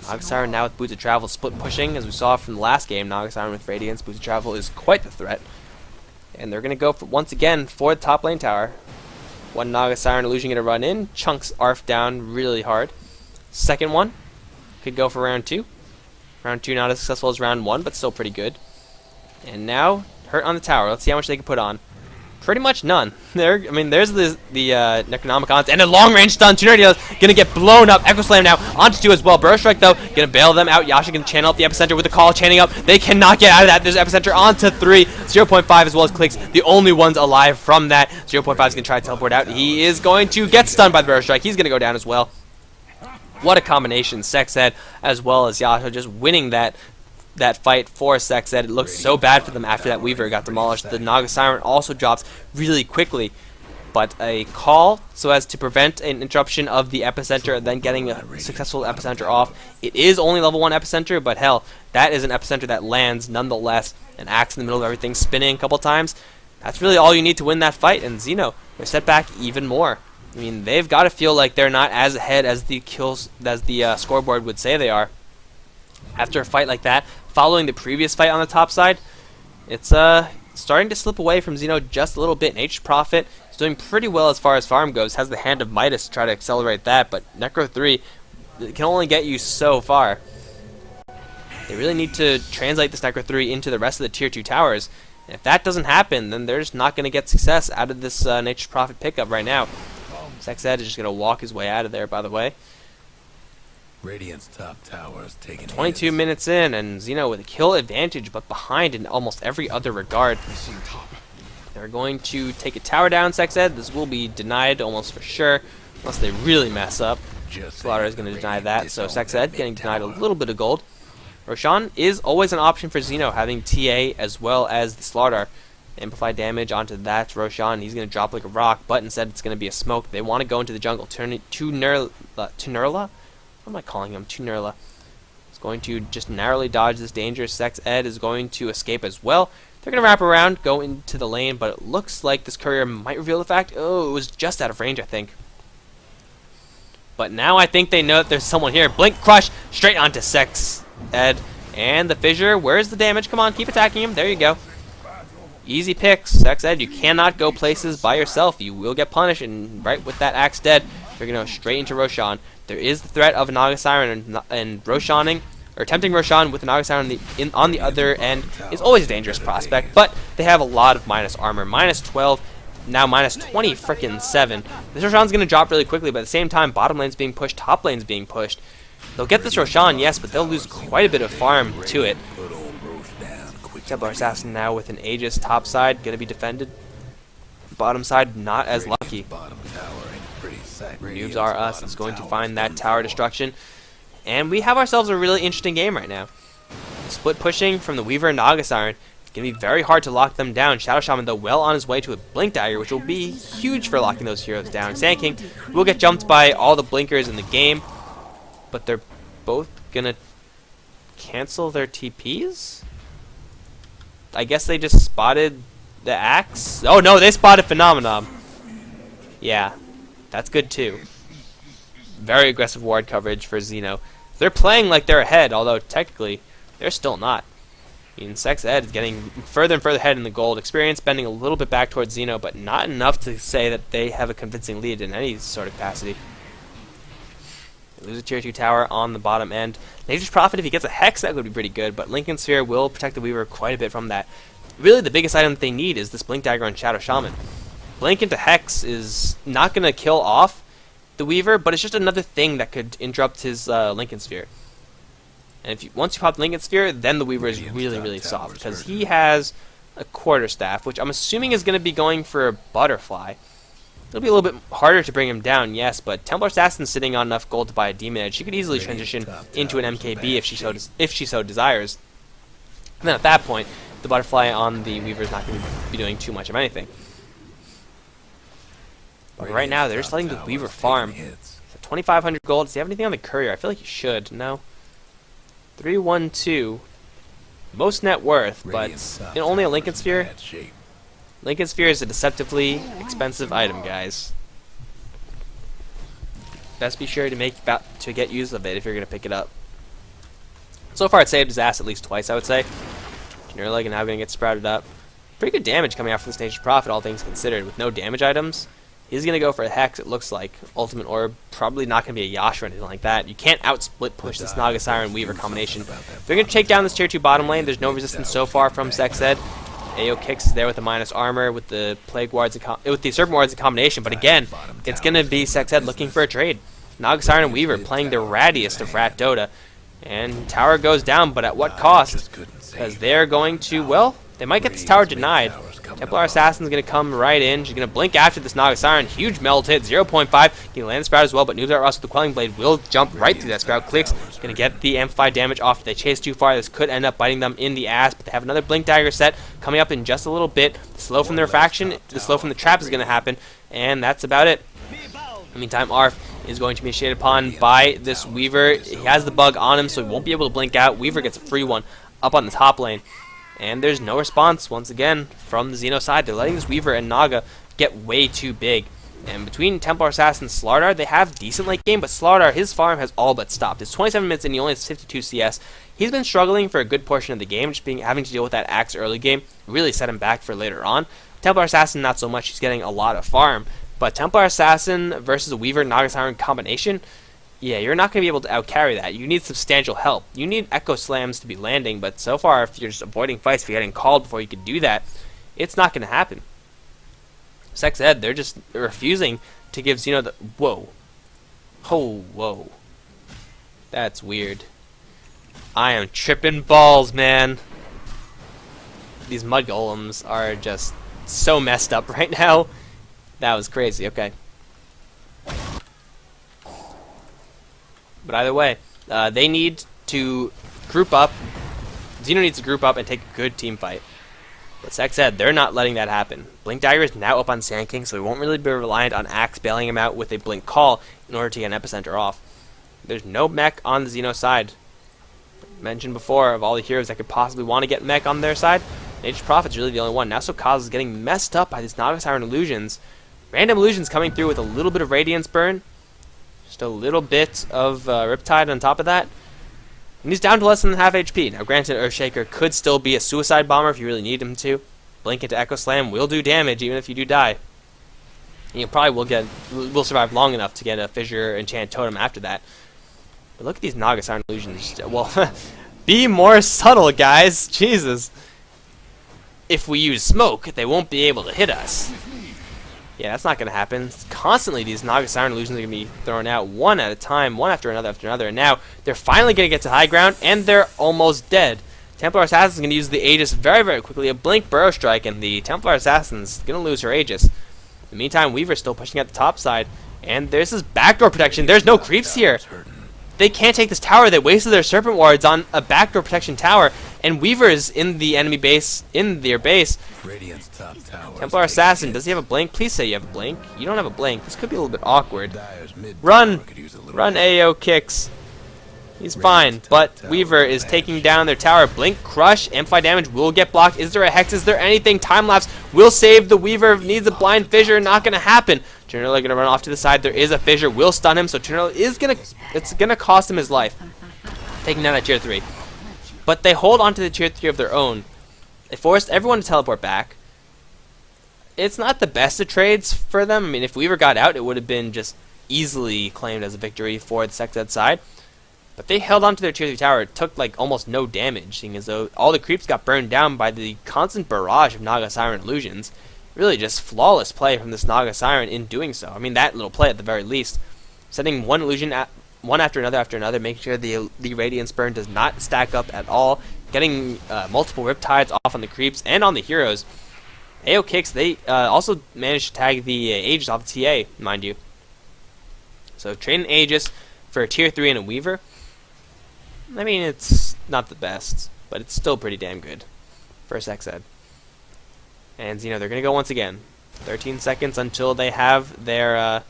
Naga Siren now with Boots of Travel split pushing, as we saw from the last game. Naga Siren with Radiance. Boots of Travel is quite the threat. And they're going to go once again for the top lane tower. One Naga Siren Illusion going to run in, chunks Arf down really hard. Second one could go for round 2. Round 2 not as successful as round 1, but still pretty good. And now hurt on the tower. Let's see how much they can put on. Pretty much none. There's the Necronomicons and a long range stun. Tunardios gonna get blown up. Echo Slam now onto 2 as well. Burst Strike though gonna bail them out. Yasha can channel up the epicenter with the call, chaining up. They cannot get out of that. There's epicenter onto 3. 0.5 as well as Clicks, the only ones alive from that. 0.5 is gonna try to teleport out. He is going to get stunned by the Burst Strike. He's gonna go down as well. What a combination. SexEd as well as Yasha just winning that fight for SexEd. It looked so bad for them after that Weaver got demolished. The Naga Siren also drops really quickly. but a call so as to prevent an interruption of the epicenter and then getting a successful epicenter off. It is only level 1 epicenter, but hell, that is an epicenter that lands nonetheless. An axe in the middle of everything spinning a couple times. That's really all you need to win that fight, and Xeno, they're set back even more. I mean, they've got to feel like they're not as ahead as the scoreboard would say they are. After a fight like that, following the previous fight on the top side, it's starting to slip away from Xeno just a little bit. Nature's Prophet is doing pretty well as far as farm goes, has the Hand of Midas to try to accelerate that, but Necro 3 can only get you so far. They really need to translate this Necro 3 into the rest of the Tier 2 towers. And if that doesn't happen, then they're just not going to get success out of this Nature's Prophet pickup right now. SexEd is just going to walk his way out of there, by the way. Radiant's top tower is taking 22 hits. minutes in, and Xeno with a kill advantage, but behind in almost every other regard. They're going to take a tower down, SexEd. This will be denied almost for sure, unless they really mess up. Slaughter is going to deny that, so SexEd getting denied a little bit of gold. Roshan is always an option for Xeno, having TA as well as the Slaughter. Amplify damage onto that Roshan. He's going to drop like a rock, but instead it's going to be a smoke. They want to go into the jungle. Turn it to Nurla? What am I calling him? Nurla. He's going to just narrowly dodge this danger. SexEd is going to escape as well. They're going to wrap around, go into the lane, but it looks like this courier might reveal the fact. Oh, it was just out of range, I think. But now I think they know that there's someone here. Blink Crush straight onto SexEd. And the fissure. Where's the damage? Come on, keep attacking him. There you go. Easy picks. SexEd, you cannot go places by yourself. You will get punished, and right with that axe dead, they're going to go straight into Roshan. There is the threat of a Naga Siren, and Roshaning, or attempting Roshan with a Naga Siren on the other end is always a dangerous prospect, but they have a lot of minus armor. Minus 12, now minus 20 frickin' 7. This Roshan's going to drop really quickly, but at the same time, bottom lane's being pushed, top lane's being pushed. They'll get this Roshan, yes, but they'll lose quite a bit of farm to it. Templar Assassin now with an Aegis top side, going to be defended. Bottom side, not as lucky. Noobs are us. It's going to find that tower destruction. And we have ourselves a really interesting game right now. Split pushing from the Weaver and Naga Siren. It's going to be very hard to lock them down. Shadow Shaman, though, well on his way to a Blink Dagger, which will be huge for locking those heroes down. Sand King will get jumped by all the blinkers in the game, but they're both going to cancel their TPs? I guess they just spotted the axe. Oh no, they spotted Phenomenon. Yeah, that's good too. Very aggressive ward coverage for Xeno. They're playing like they're ahead, although technically they're still not. I mean, SexEd is getting further and further ahead in the gold. Experience bending a little bit back towards Xeno, but not enough to say that they have a convincing lead in any sort of capacity. They lose a tier 2 tower on the bottom end. Nature's Prophet, if he gets a Hex, that would be pretty good, but Lincoln Sphere will protect the Weaver quite a bit from that. Really, the biggest item that they need is this Blink Dagger on Shadow Shaman. Blink into Hex is not going to kill off the Weaver, but it's just another thing that could interrupt his Lincoln Sphere. And if once you pop the Lincoln Sphere, then the Weaver is really, really soft, because he has a Quarterstaff, which I'm assuming is going to be going for a Butterfly. It'll be a little bit harder to bring him down, yes, but Templar Assassin's sitting on enough gold to buy a Demon Edge. She could easily transition into an MKB if she so desires. And then at that point, the Butterfly on the Weaver is not going to be doing too much of anything. But right now, they're just letting the Weaver farm. So 2,500 gold. Does he have anything on the Courier? I feel like he should. No. 312. Most net worth, but only a Lincoln Sphere. Lincoln Sphere is a deceptively expensive item, guys. Best be sure to get use of it if you're going to pick it up. So far, it saved his ass at least twice, I would say. Nurla now going to get sprouted up. Pretty good damage coming out from this Nature's Prophet, all things considered. With no damage items, he's going to go for a Hex, it looks like. Ultimate Orb, probably not going to be a Yash or anything like that. You can't out-split push this Naga Siren Weaver combination. They're going to take down this tier 2 bottom lane. There's no resistance so far from SexEd. AO Kicks is there with the minus armor, with the Plague Wards, with the Serpent Wards in combination. But again, it's going to be SexEd looking for a trade. Naga Siren and Weaver playing the rattiest of Rat Dota. And tower goes down, but at what cost? Because they're going to, well, they might get this tower denied. Templar Assassin's going to come right in. She's going to blink after this Naga Siren. Huge melt hit, 0.5. Can land the Sprout as well, but Noobs Out Rust with the Quelling Blade will jump right through that Sprout. Clicks. Going to get the amplified damage off. If they chase too far, this could end up biting them in the ass, but they have another Blink Dagger set coming up in just a little bit. The slow from the refraction, the slow from the trap is going to happen, and that's about it. In the meantime, Arf is going to be initiated upon by this Weaver. He has the bug on him, so he won't be able to blink out. Weaver gets a free one up on the top lane. And there's no response, once again, from the Xeno side. They're letting this Weaver and Naga get way too big. And between Templar Assassin and Slardar, they have decent late game, but Slardar, his farm has all but stopped. It's 27 minutes and he only has 52 CS. He's been struggling for a good portion of the game, just having to deal with that axe early game. Really set him back for later on. Templar Assassin, not so much. He's getting a lot of farm. But Templar Assassin versus a Weaver Naga Siren combination, yeah, you're not going to be able to outcarry that. You need substantial help. You need Echo Slams to be landing, but so far, if you're just avoiding fights, if you're getting called before you can do that, it's not going to happen. SexEd, they're just refusing to give Xeno the... Whoa. Oh, whoa. That's weird. I am tripping balls, man. These mud golems are just so messed up right now. That was crazy, okay. But either way, they need to group up. Xeno needs to group up and take a good team fight. But SexEd, they're not letting that happen. Blink Dagger is now up on Sand King, so we won't really be reliant on Axe bailing him out with a Blink Call in order to get an Epicenter off. There's no mech on the Xeno side. Mentioned before, of all the heroes that could possibly want to get mech on their side, Nature's Prophet's really the only one. Now Kaz is getting messed up by these Naga Siren illusions. Random illusions coming through with a little bit of Radiance Burn. Just a little bit of Riptide on top of that. And he's down to less than half HP. Now granted, Earthshaker could still be a suicide bomber if you really need him to. Blink into Echo Slam will do damage even if you do die. And you probably will survive long enough to get a Fissure Enchant Totem after that. But look at these Naga Siren illusions. Well, be more subtle, guys. Jesus. If we use smoke, they won't be able to hit us. Yeah, that's not going to happen. Constantly, these Naga Siren illusions are going to be thrown out one at a time, one after another, and now they're finally going to get to high ground, and they're almost dead. Templar Assassin's going to use the Aegis very, very quickly. A Blink Burrow Strike, and the Templar Assassin's going to lose her Aegis. In the meantime, Weaver's still pushing at the top side, and there's this backdoor protection. There's no creeps here. They can't take this tower. They wasted their Serpent Wards on a backdoor protection tower, and Weaver's in the enemy base, in their base. Templar Assassin, does he have a blink? Please say you have a blink. You don't have a blink. This could be a little bit awkward. Run! Run, AO kicks. He's fine, but Weaver is taking down their tower. Blink, Crush, Amplify damage will get blocked. Is there a Hex? Is there anything? Time Lapse will save the Weaver. Needs a Blind Fissure. Not going to happen. Generally going to run off to the side. There is a Fissure. Will stun him, so Generally is going to... It's going to cost him his life. Taking down that Tier 3. But they hold on to the Tier 3 of their own. They forced everyone to teleport back. It's not the best of trades for them. I mean, if Weaver got out, it would have been just easily claimed as a victory for the SexEd side. But they held on to their Tier 3 tower. It took like almost no damage, seeing as though all the creeps got burned down by the constant barrage of Naga Siren illusions. Really just flawless play from this Naga Siren in doing so. I mean, that little play at the very least. Setting one illusion one after another, making sure the Radiance Burn does not stack up at all. Getting multiple Riptides off on the creeps and on the heroes. AO kicks, they also managed to tag the Aegis off the TA, mind you. So trading Aegis for a Tier 3 and a Weaver. I mean, it's not the best, but it's still pretty damn good for SexEd. And Xeno, they're going to go once again. 13 seconds until they have their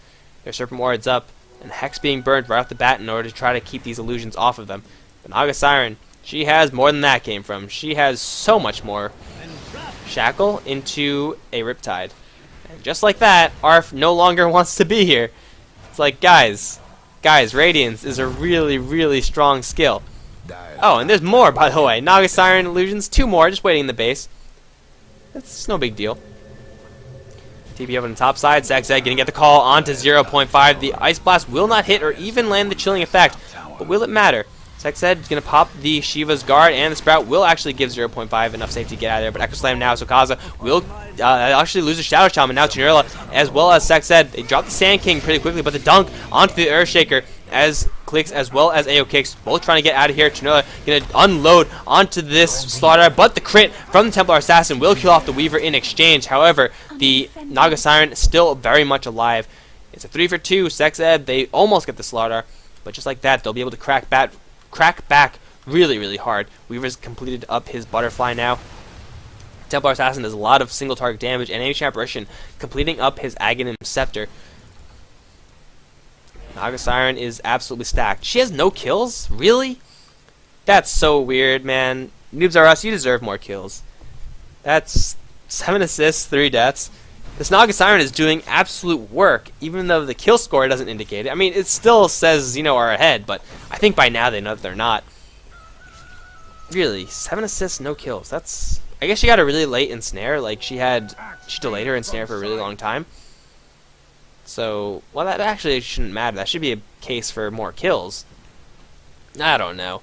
Serpent Wards up, and Hex being burned right off the bat in order to try to keep these illusions off of them. But Naga Siren, she has more than that came from. She has so much more. Shackle into a Riptide. And just like that, Arf no longer wants to be here. It's like, guys, Radiance is a really, really strong skill. Oh, and there's more, by the way. Naga Siren illusions, 2 more, just waiting in the base. It's no big deal. TP up on the top side. SexEd gonna get the call onto 0.5. The Ice Blast will not hit or even land the chilling effect. But will it matter? SexEd is going to pop the Shiva's Guard, and the Sprout will actually give 0.5 enough safety to get out of there. But Echo Slam now, so Kaza will actually lose the Shadow Shaman. Now Tunurla, as well as SexEd. They drop the Sand King pretty quickly, but the dunk onto the Earthshaker as Clicks as well as AO Kicks, both trying to get out of here. Chinola gonna unload onto this Slaughter, but the crit from the Templar Assassin will kill off the Weaver in exchange. However, the Naga Siren still very much alive. It's a 3 for 2. SexEd, they almost get the Slaughter, but just like that, they'll be able to crack back really, really hard. Weaver's completed up his Butterfly now. Templar Assassin does a lot of single target damage, and Ancient Apparition completing up his Aghanim Scepter. Naga Siren is absolutely stacked. She has no kills? Really? That's so weird, man. Noobs R Us, you deserve more kills. That's 7 assists, 3 deaths. This Naga Siren is doing absolute work, even though the kill score doesn't indicate it. I mean, it still says Xeno are ahead, but I think by now they know that they're not. Really, 7 assists, no kills. That's... I guess she got a really late ensnare. Like, she delayed her ensnare for a really long time. So, well, that actually shouldn't matter. That should be a case for more kills. I don't know.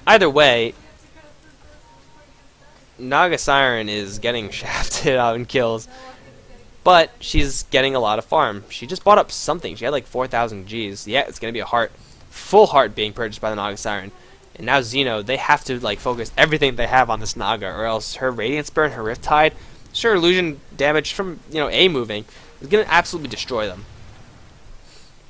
Either way, Naga Siren is getting shafted out in kills, but she's getting a lot of farm. She just bought up something. She had like 4,000 Gs. Yeah, it's going to be a heart. Full heart being purchased by the Naga Siren. And now Xeno, they have to like focus everything they have on this Naga, or else her Radiance Burn, her Riptide, sure, illusion damage from, A moving, is going to absolutely destroy them.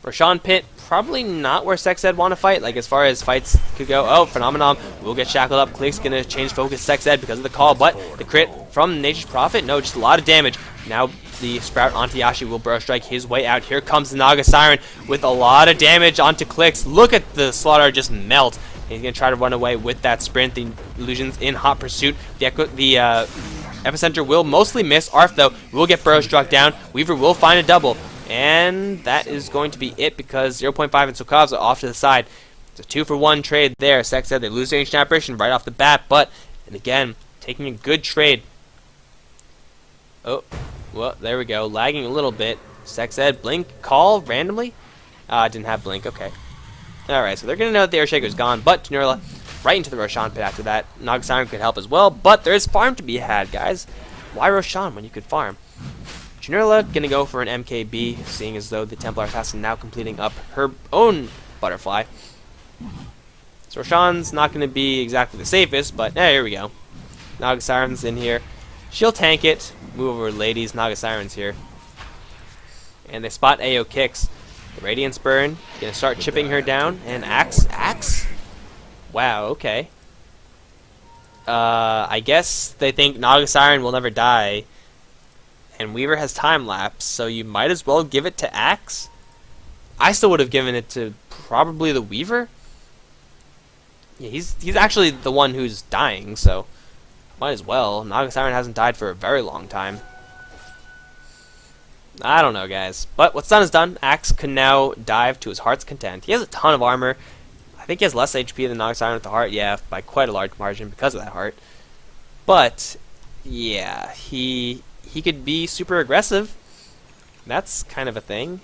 Roshan Pit, probably not where SexEd want to fight, like as far as fights could go. Oh, Phenomenon will get shackled up. Click's going to change focus SexEd because of the call, but the crit from Nature's Prophet, no, just a lot of damage. Now the Sprout onto Yashi will burrow strike his way out. Here comes the Naga Siren with a lot of damage onto Clicks. Look at the Slaughter just melt. He's going to try to run away with that sprint. The illusions in hot pursuit. The Epicenter will mostly miss. Arf, though, will get burrow struck down. Weaver will find a double. And that is going to be it because 0.5 and Sokavs are off to the side. It's a 2-for-1 trade there. SexEd, they lose Ancient Apparition right off the bat. But, and again, taking a good trade. Oh, well, there we go. Lagging a little bit. SexEd, blink, call randomly. Didn't have blink. Okay. Alright, so they're going to know that the Airshaker's gone, but Nurla right into the Roshan Pit after that. Naga Siren could help as well, but there is farm to be had, guys. Why Roshan when you could farm? Janurla going to go for an MKB, seeing as though the Templar Assassin now completing up her own Butterfly. So Roshan's not going to be exactly the safest, but here we go. Naga Siren's in here. She'll tank it. Move over, ladies. Naga Siren's here. And they spot AO Kicks. The Radiance Burn, gonna start chipping her down, and Axe? Wow, okay. I guess they think Naga Siren will never die, and Weaver has time lapse, so you might as well give it to Axe? I still would have given it to probably the Weaver? Yeah, he's actually the one who's dying, so might as well. Naga Siren hasn't died for a very long time. I don't know, guys. But what's done is done. Axe can now dive to his heart's content. He has a ton of armor. I think he has less HP than Naga Siren with the heart. Yeah, by quite a large margin because of that heart. But, yeah, he could be super aggressive. That's kind of a thing.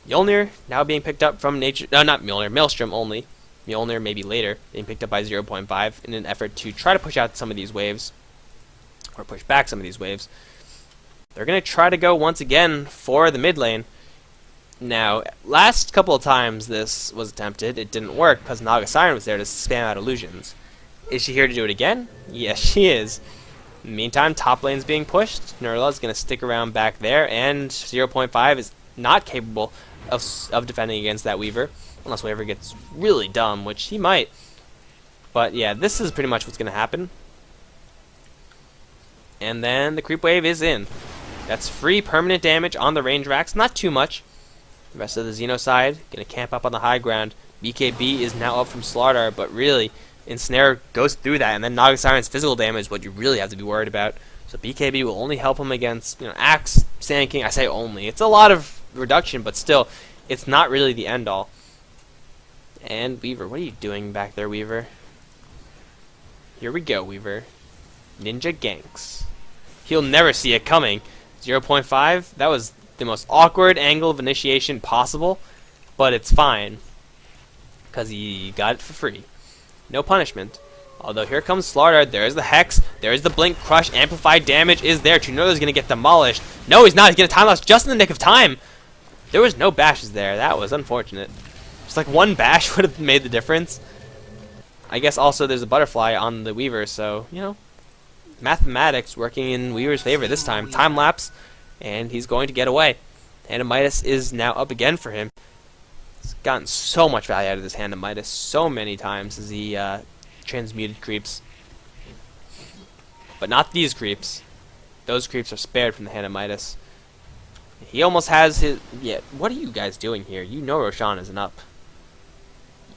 Mjolnir now being picked up from nature. No, not Mjolnir. Maelstrom only. Mjolnir maybe later. Being picked up by 0.5 in an effort to try to push out some of these waves. Or push back some of these waves. They're going to try to go once again for the mid lane. Now, last couple of times this was attempted, it didn't work because Naga Siren was there to spam out illusions. Is she here to do it again? Yes, she is. In the meantime, top lane's being pushed. Nurla is going to stick around back there, and 0.5 is not capable of defending against that Weaver, unless Weaver gets really dumb, which he might. But yeah, this is pretty much what's going to happen. And then the creep wave is in. That's free permanent damage on the range racks. Not too much. The rest of the Xeno side going to camp up on the high ground. BKB is now up from Slaughter, but really, Ensnare goes through that, and then Naga Siren's physical damage is what you really have to be worried about. So BKB will only help him against, Axe, Sand King. I say only. It's a lot of reduction, but still, it's not really the end-all. And Weaver, what are you doing back there, Weaver? Here we go, Weaver. Ninja ganks. He'll never see it coming. 0.5, that was the most awkward angle of initiation possible, but it's fine, because he got it for free. No punishment. Although here comes Slaughter, there's the Hex, there's the Blink, Crush, Amplified damage is there. Chunola's going to get demolished. No, he's not. He's going to time lapse just in the nick of time. There was no bashes there. That was unfortunate. Just like one bash would have made the difference. I guess also there's a butterfly on the Weaver, so, you know, mathematics working in Weaver's favor this time. Time lapse, and he's going to get away. Hand of Midas is now up again for him. He's gotten so much value out of this Hand of Midas so many times as he transmuted creeps. But not these creeps. Those creeps are spared from the Hand of Midas. He almost has his... Yeah, what are you guys doing here? You know Roshan isn't up.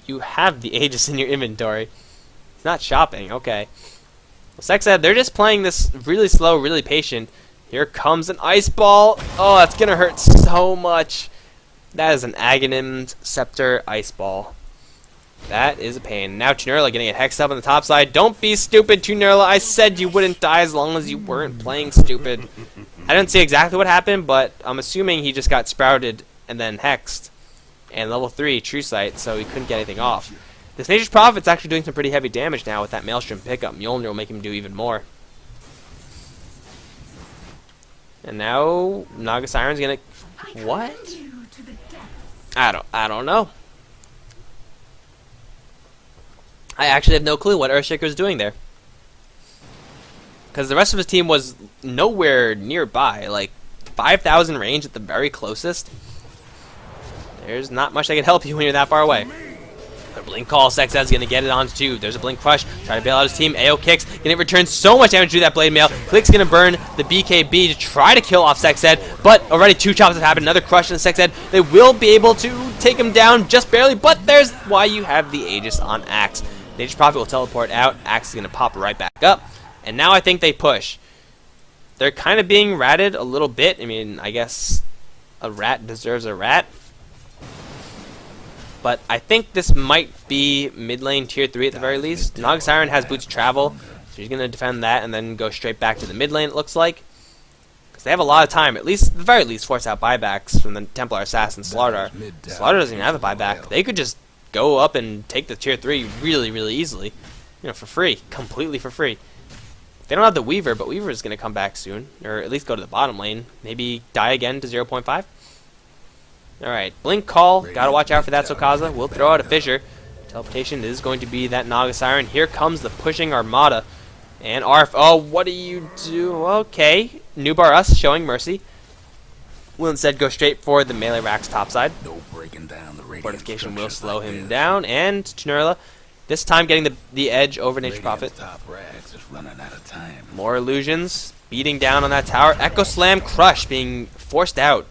You have the Aegis in your inventory. He's not shopping. Okay. Well, SexEd, they're just playing this really slow, really patient. Here comes an Ice Ball. Oh, that's going to hurt so much. That is an Aghanim's Scepter Ice Ball. That is a pain. Now Tunerla getting it hexed up on the top side. Don't be stupid, Tunerla. I said you wouldn't die as long as you weren't playing stupid. I didn't see exactly what happened, but I'm assuming he just got sprouted and then hexed. And level 3 True Sight, so he couldn't get anything off. This Nature's Prophet's actually doing some pretty heavy damage now with that Maelstrom pickup. Mjolnir will make him do even more. And now Naga Siren's gonna... What? I don't know. I actually have no clue what Earthshaker's doing there. Because the rest of his team was nowhere nearby. Like, 5,000 range at the very closest. There's not much that can help you when you're that far away. A Blink Call, SexEd's going to get it on too. There's a Blink Crush. Try to bail out his team. AO kicks. Going to return so much damage to that Blade Mail. Click's going to burn the BKB to try to kill off SexEd. But already 2 chops have happened. Another Crush on SexEd. They will be able to take him down just barely. But there's why you have the Aegis on Axe. Nature's Prophet will teleport out. Axe is going to pop right back up. And now I think they push. They're kind of being ratted a little bit. I mean, I guess a rat deserves a rat. But I think this might be mid lane tier 3 at the very least. Naga Siren has Boots of Travel, so he's going to defend that and then go straight back to the mid lane, it looks like. Because they have a lot of time, at least, at the very least, force out buybacks from the Templar Assassin Slardar. Slardar doesn't even have a buyback. They could just go up and take the tier 3 really, really easily. You know, for free. Completely for free. They don't have the Weaver, but Weaver is going to come back soon. Or at least go to the bottom lane. Maybe die again to 0.5. Alright, Blink Call. Gotta watch out for that, Sokaza. We'll throw out a Fissure. Teleportation is going to be that Naga Siren. Here comes the pushing Armada. And Arf. Oh, what do you do? Okay. Nubar us showing mercy. We'll instead go straight for the melee racks topside. No breaking down the Fortification will slow him down. And Tunerla, this time getting the edge over Nature's Prophet. More illusions. Beating down on that tower. Echo Slam Crush being forced out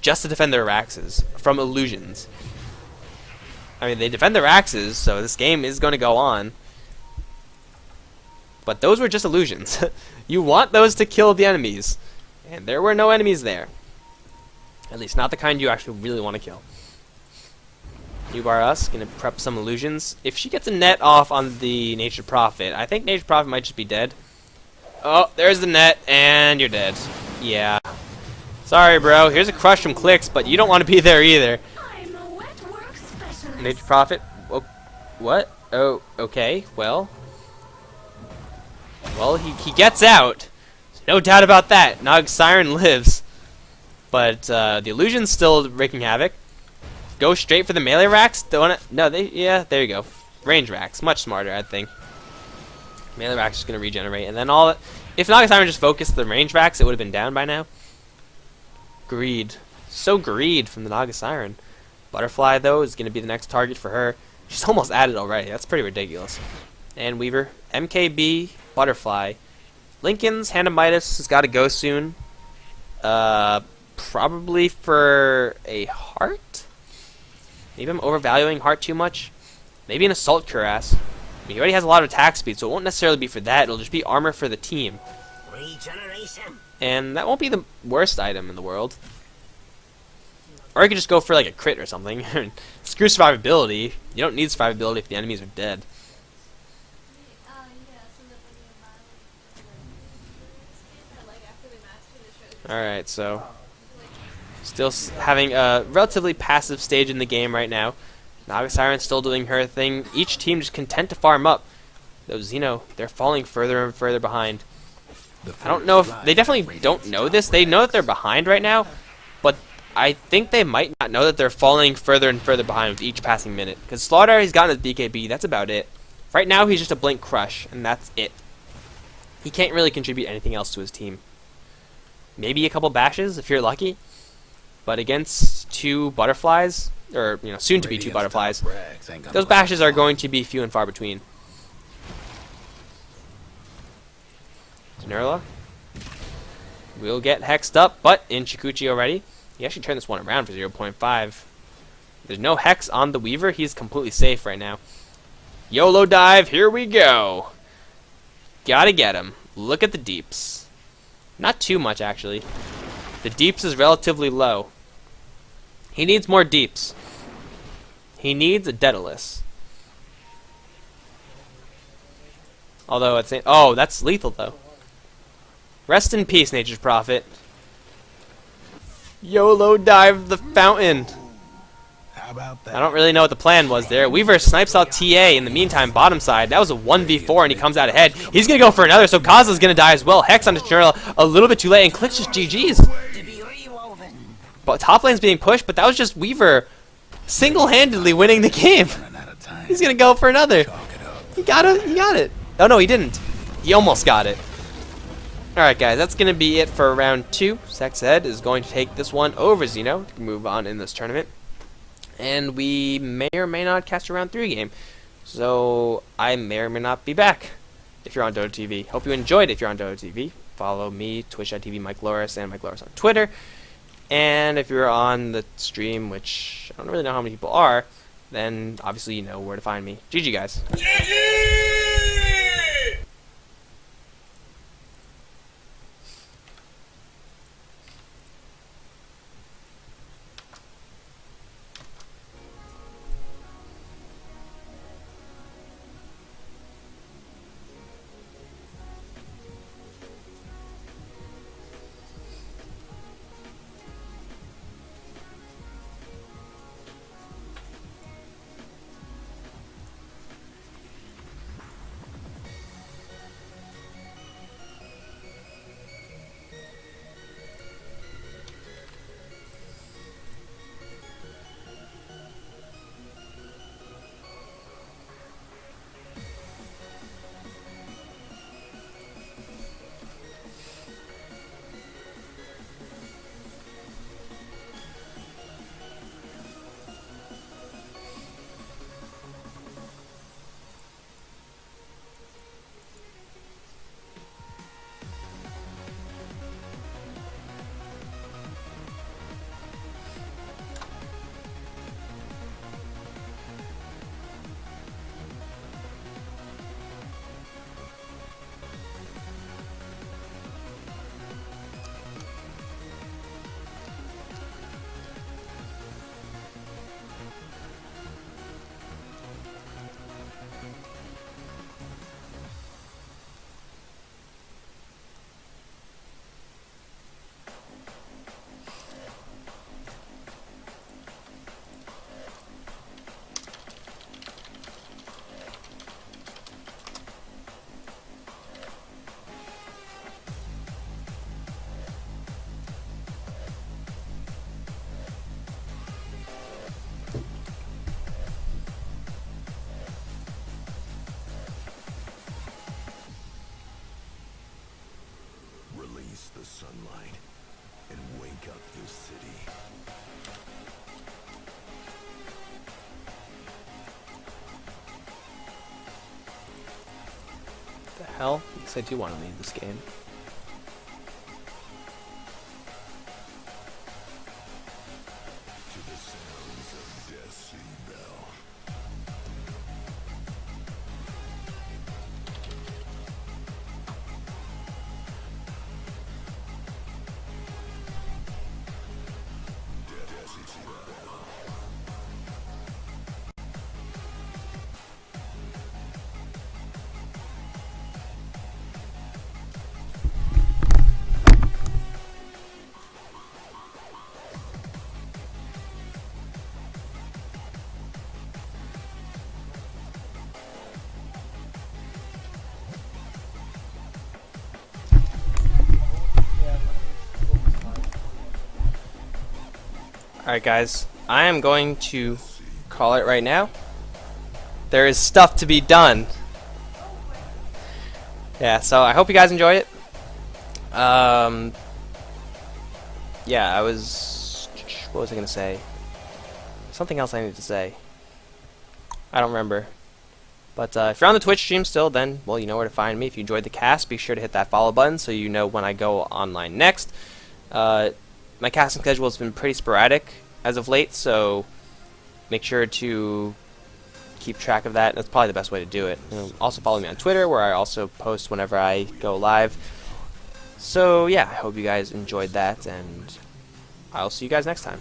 just to defend their Raxes from illusions. I mean, they defend their Raxes, so this game is going to go on. But those were just illusions. You want those to kill the enemies. And there were no enemies there. At least not the kind you actually really want to kill. Nubar us, going to prep some illusions. If she gets a net off on the Nature's Prophet, I think Nature's Prophet might just be dead. Oh, there's the net, and you're dead. Yeah. Sorry, bro. Here's a Crush from Clicks, but you don't want to be there either. Nature's Prophet. Oh, what? Oh, okay. Well, he gets out. No doubt about that. Naga Siren lives. But the illusion's still wreaking havoc. Go straight for the melee racks. Yeah, there you go. Range racks, much smarter, I think. Melee racks is gonna regenerate, and then if Naga Siren just focused the range racks, it would have been down by now. Greed, so greed from the Naga Siren. Butterfly though is gonna be the next target for her. She's almost at it already. That's pretty ridiculous. And Weaver, MKB, Butterfly, Lincoln's Hand of Midas has got to go soon. Probably for a heart. Maybe I'm overvaluing heart too much. Maybe an Assault Cuirass. I mean, he already has a lot of attack speed, so it won't necessarily be for that. It'll just be armor for the team. Regeneration. And that won't be the worst item in the world. Or I could just go for like a crit or something. Screw survivability. You don't need survivability if the enemies are dead. Alright, so still having a relatively passive stage in the game right now. Naga Siren's still doing her thing. Each team just content to farm up. Though Xeno, they're falling further and further behind. I don't know if... They definitely don't know this. They know that they're behind right now. But I think they might not know that they're falling further and further behind with each passing minute. Because Slaughter, he's gotten his BKB, that's about it. Right now, he's just a Blink Crush, and that's it. He can't really contribute anything else to his team. Maybe a couple bashes, if you're lucky. But against two Butterflies, or, you know, soon to be two Butterflies, those bashes are going to be few and far between. Nerla will get hexed up, but in Chikuchi already. He actually turned this one around for 0.5. There's no hex on the Weaver. He's completely safe right now. YOLO dive, here we go. Gotta get him. Look at the deeps. Not too much, actually. The deeps is relatively low. He needs more deeps. He needs a Daedalus. Although it's... Oh, that's lethal, though. Rest in peace, Nature's Prophet. YOLO dive the fountain. How about that? I don't really know what the plan was there. Weaver snipes out TA in the meantime, bottom side. That was a 1v4 and he comes out ahead. He's going to go for another, so Kaza's going to die as well. Hex on Nerla a little bit too late, and Clicks just GG's. But top lane's being pushed, but that was just Weaver single-handedly winning the game. He's going to go for another. He got it. Oh, no, he didn't. He almost got it. Alright guys, that's going to be it for round 2. SexEd is going to take this one over Xeno to move on in this tournament. And we may or may not cast a round 3 game. So I may or may not be back if you're on Dota TV. Hope you enjoyed if you're on Dota TV. Follow me, twitch.tv Mike Loris, and Mike Loris on Twitter. And if you're on the stream, which I don't really know how many people are, then obviously you know where to find me. GG guys. The sunlight and wake up this city. The hell? Because I do want to leave this game. To the sounds of Death's bell. Alright guys, I am going to call it right now. There is stuff to be done. Yeah, so I hope you guys enjoy it. Yeah, what was I gonna say? Something else I needed to say. I don't remember. But if you're on the Twitch stream still, then, well, you know where to find me. If you enjoyed the cast, be sure to hit that follow button so you know when I go online next. My casting schedule has been pretty sporadic as of late, so make sure to keep track of that. That's probably the best way to do it. Also follow me on Twitter, where I also post whenever I go live. So yeah, I hope you guys enjoyed that, and I'll see you guys next time.